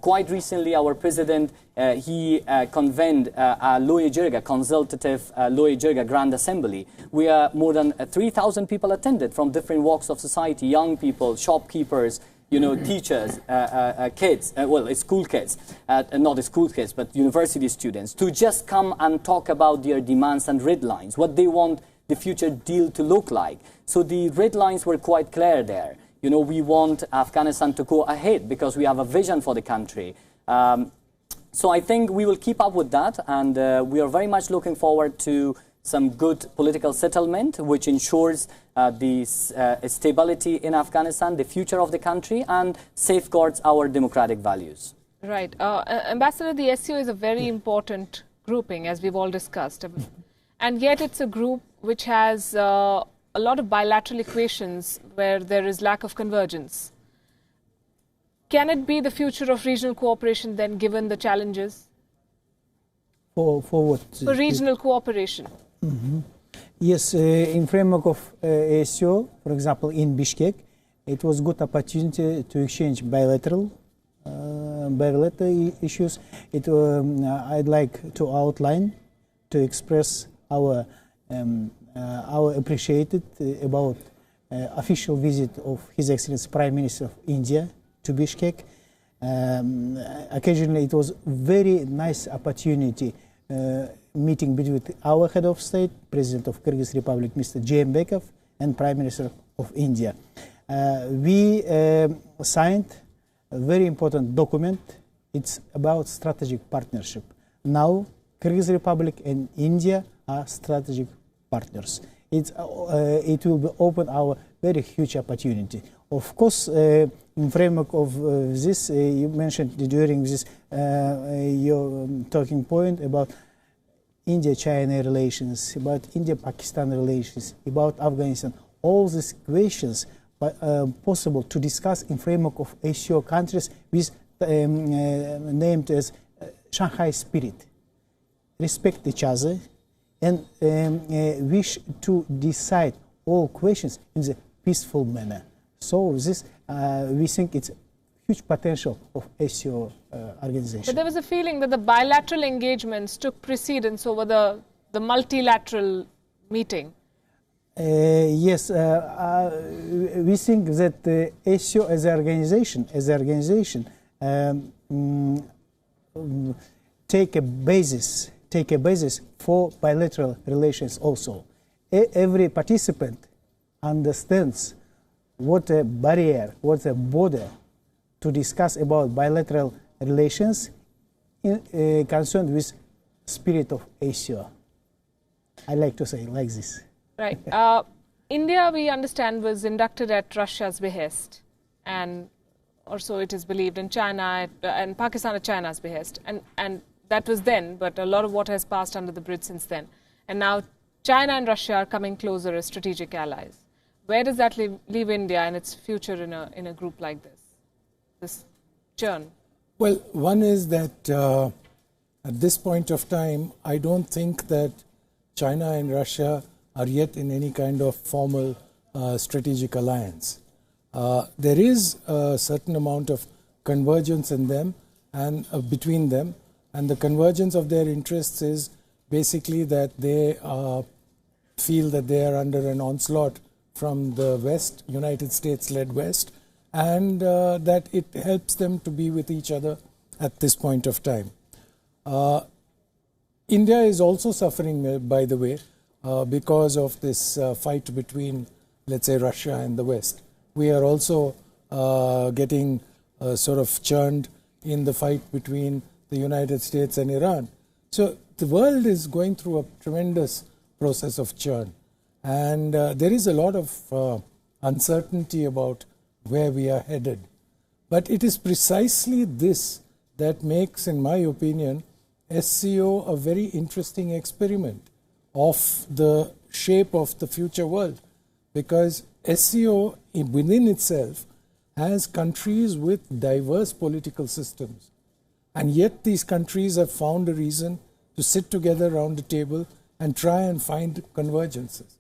Quite recently, our president, he convened a Loya Jirga, consultative Loya Jirga Grand Assembly, where more than 3,000 people attended from different walks of society, young people, shopkeepers, teachers, kids, school kids, not school kids, but university students, to just come and talk about their demands and red lines, what they want the future deal to look like. So the red lines were quite clear there. We want Afghanistan to go ahead because we have a vision for the country. So I think we will keep up with that, and we are very much looking forward to some good political settlement, which ensures the stability in Afghanistan, the future of the country, and safeguards our democratic values. Right. Ambassador, the SCO is a very important grouping, as we've all discussed. And yet it's a group which has a lot of bilateral equations where there is lack of convergence. Can it be the future of regional cooperation then, given the challenges? For what? For regional cooperation. Mm-hmm. Yes, in framework of ASO, for example, in Bishkek, it was good opportunity to exchange bilateral issues. I'd like to outline, to express our appreciated about official visit of His Excellency Prime Minister of India to Bishkek. Occasionally, it was very nice opportunity meeting between our head of state, President of Kyrgyz Republic, Mr. Jeenbekov, and Prime Minister of India. We signed a very important document. It's about strategic partnership. Now, Kyrgyz Republic and India are strategic partners. It will be open our very huge opportunity. Of course, in framework of this, you mentioned during this your talking point about India-China relations, about India-Pakistan relations, about Afghanistan. All these questions are possible to discuss in framework of ASEAN countries with named as Shanghai spirit. Respect each other and wish to decide all questions in a peaceful manner. So this, we think it's huge potential of ASEAN organization. But there was a feeling that the bilateral engagements took precedence over the multilateral meeting. Yes, we think that ASEAN as an organization, take a basis for bilateral relations also. Every participant understands what a barrier, what a border to discuss about bilateral relations concerned with spirit of Asia. I like to say like this. Right. India, we understand, was inducted at Russia's behest, and also it is believed in China and Pakistan at China's behest, and that was then, but a lot of water has passed under the bridge since then. And now China and Russia are coming closer as strategic allies. Where does that leave India and its future in a group like this churn? Well, one is that at this point of time, I don't think that China and Russia are yet in any kind of formal strategic alliance. There is a certain amount of convergence in them and between them, and the convergence of their interests is basically that they feel that they are under an onslaught from the West, United States-led West, and that it helps them to be with each other at this point of time. India is also suffering, by the way, because of this fight between, let's say, Russia and the West. We are also getting sort of churned in the fight between the United States and Iran. So the world is going through a tremendous process of churn. And there is a lot of uncertainty about where we are headed. But it is precisely this that makes, in my opinion, SCO a very interesting experiment of the shape of the future world. Because SCO within itself has countries with diverse political systems. And yet these countries have found a reason to sit together around the table and try and find convergences.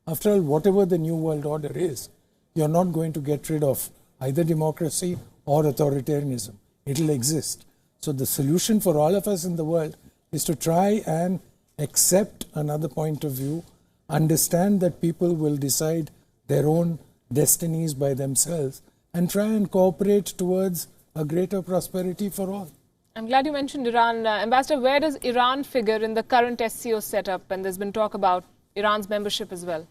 After all, whatever the New World Order is, you're not going to get rid of either democracy or authoritarianism. It'll exist. So the solution for all of us in the world is to try and accept another point of view, understand that people will decide their own destinies by themselves, and try and cooperate towards a greater prosperity for all. I'm glad you mentioned Iran. Ambassador, where does Iran figure in the current SCO setup? And there's been talk about Iran's membership as well.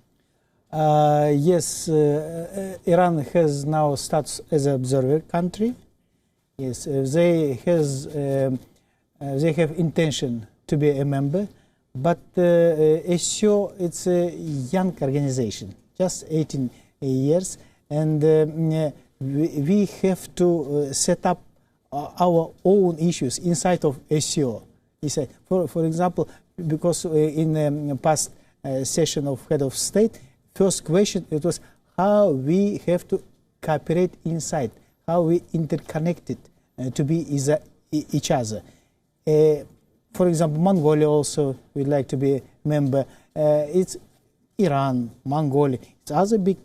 Yes, Iran has now status as an observer country. Yes, they have intention to be a member, but SCO, it's a young organization, just 18 years, and we have to set up our own issues inside of SCO. For example, because in the past session of Head of State, first question it was how we have to cooperate inside, how we interconnected to be each other. For example, Mongolia also would like to be a member. It's Iran, Mongolia, it's other big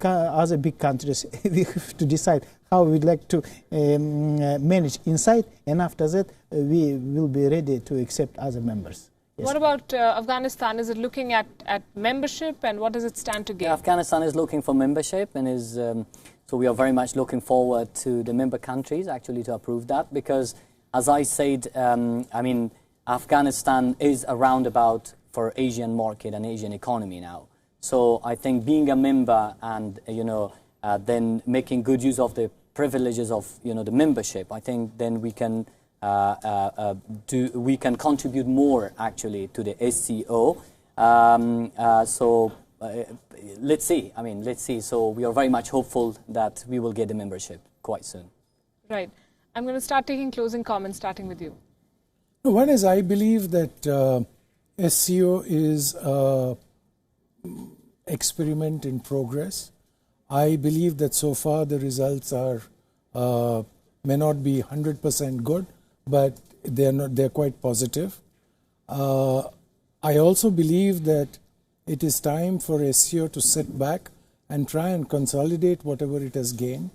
countries. We have to decide how we'd like to manage inside, and after that we will be ready to accept other members. Yes. What about Afghanistan? Is it looking at membership, and what does it stand to gain? Yeah, Afghanistan is looking for membership, and is so we are very much looking forward to the member countries actually to approve that, because as I said, I mean, Afghanistan is a roundabout for Asian market and Asian economy now. So I think being a member and then making good use of the privileges of the membership, I think then we can contribute more actually to the SCO. Let's see. I mean, let's see. So we are very much hopeful that we will get the membership quite soon. Right. I'm going to start taking closing comments, starting with you. One is, I believe that SCO is an experiment in progress. I believe that so far the results are may not be 100% good, but they're quite positive. I also believe that it is time for SCO to sit back and try and consolidate whatever it has gained.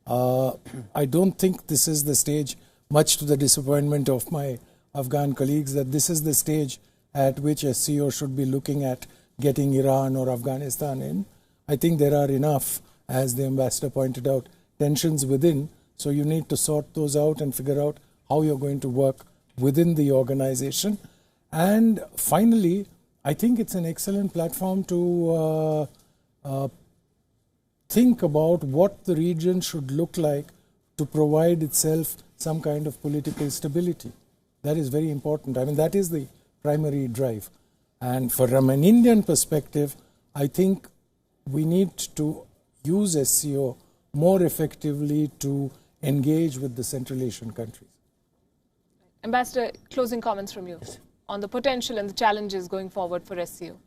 I don't think this is the stage, much to the disappointment of my Afghan colleagues, that this is the stage at which SCO should be looking at getting Iran or Afghanistan in. I think there are enough, as the ambassador pointed out, tensions within, so you need to sort those out and figure out how you're going to work within the organization. And finally, I think it's an excellent platform to think about what the region should look like to provide itself some kind of political stability. That is very important. I mean, that is the primary drive. And from an Indian perspective, I think we need to use SCO more effectively to engage with the Central Asian countries. Ambassador, closing comments from you. Yes. On the potential and the challenges going forward for SCO.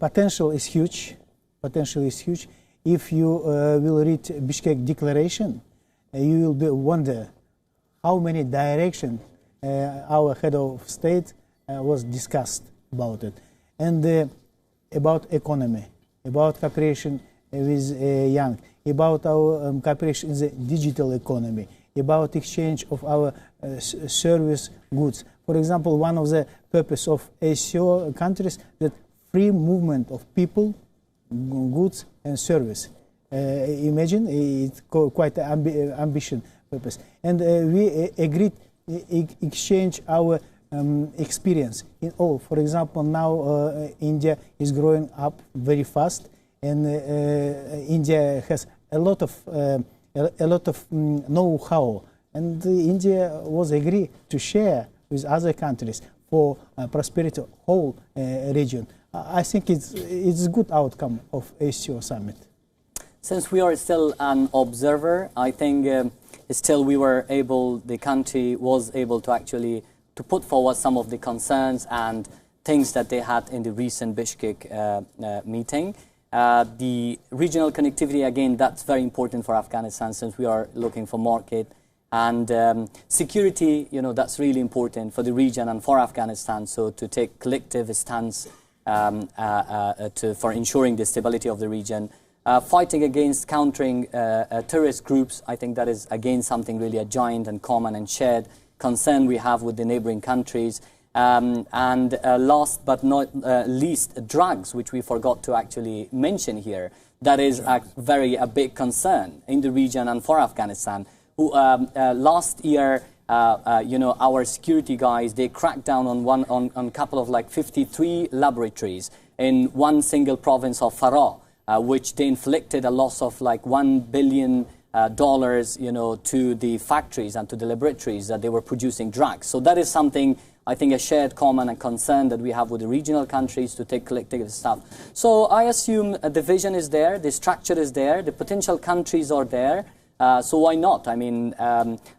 Potential is huge. Potential is huge. If you will read Bishkek Declaration, you will wonder how many directions our head of state was discussed about it. And about economy, about cooperation with young, about our cooperation in the digital economy, about exchange of our service goods. For example, one of the purpose of SCO countries that free movement of people, goods and service. Imagine, it's quite an ambition purpose. And we agreed exchange our experience in all. For example, now India is growing up very fast, and India has a lot of know-how, and India was agreed to share with other countries for prosperity of whole region. I think it's a good outcome of SCO summit. Since we are still an observer, I think still the country was able to actually to put forward some of the concerns and things that they had in the recent Bishkek meeting. The regional connectivity, again, that's very important for Afghanistan since we are looking for market. And security, that's really important for the region and for Afghanistan. So to take collective stance for ensuring the stability of the region. Fighting against countering terrorist groups, I think that is, again, something really a joint and common and shared concern we have with the neighboring countries. And last but not least, drugs, which we forgot to actually mention here. that is a big concern in the region and for Afghanistan. Who last year, our security guys, they cracked down on a couple of 53 laboratories in one single province of Farah, which they inflicted a loss of $1 billion, to the factories and to the laboratories that they were producing drugs. So that is something, I think, a shared common and concern that we have with the regional countries to take collective stuff. So I assume the vision is there, the structure is there, the potential countries are there. So why not? I mean,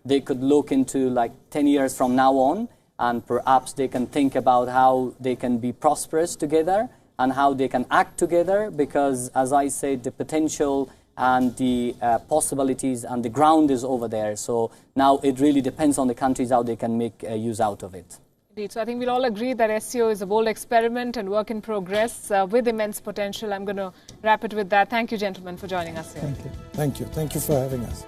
they could look into 10 years from now on, and perhaps they can think about how they can be prosperous together and how they can act together, because, as I said, the potential and the possibilities and the ground is over there. So now it really depends on the countries how they can make use out of it. Indeed. So I think we'll all agree that SCO is a bold experiment and work in progress with immense potential. I'm going to wrap it with that. Thank you, gentlemen, for joining us here. Thank you. Thank you. Thank you for having us.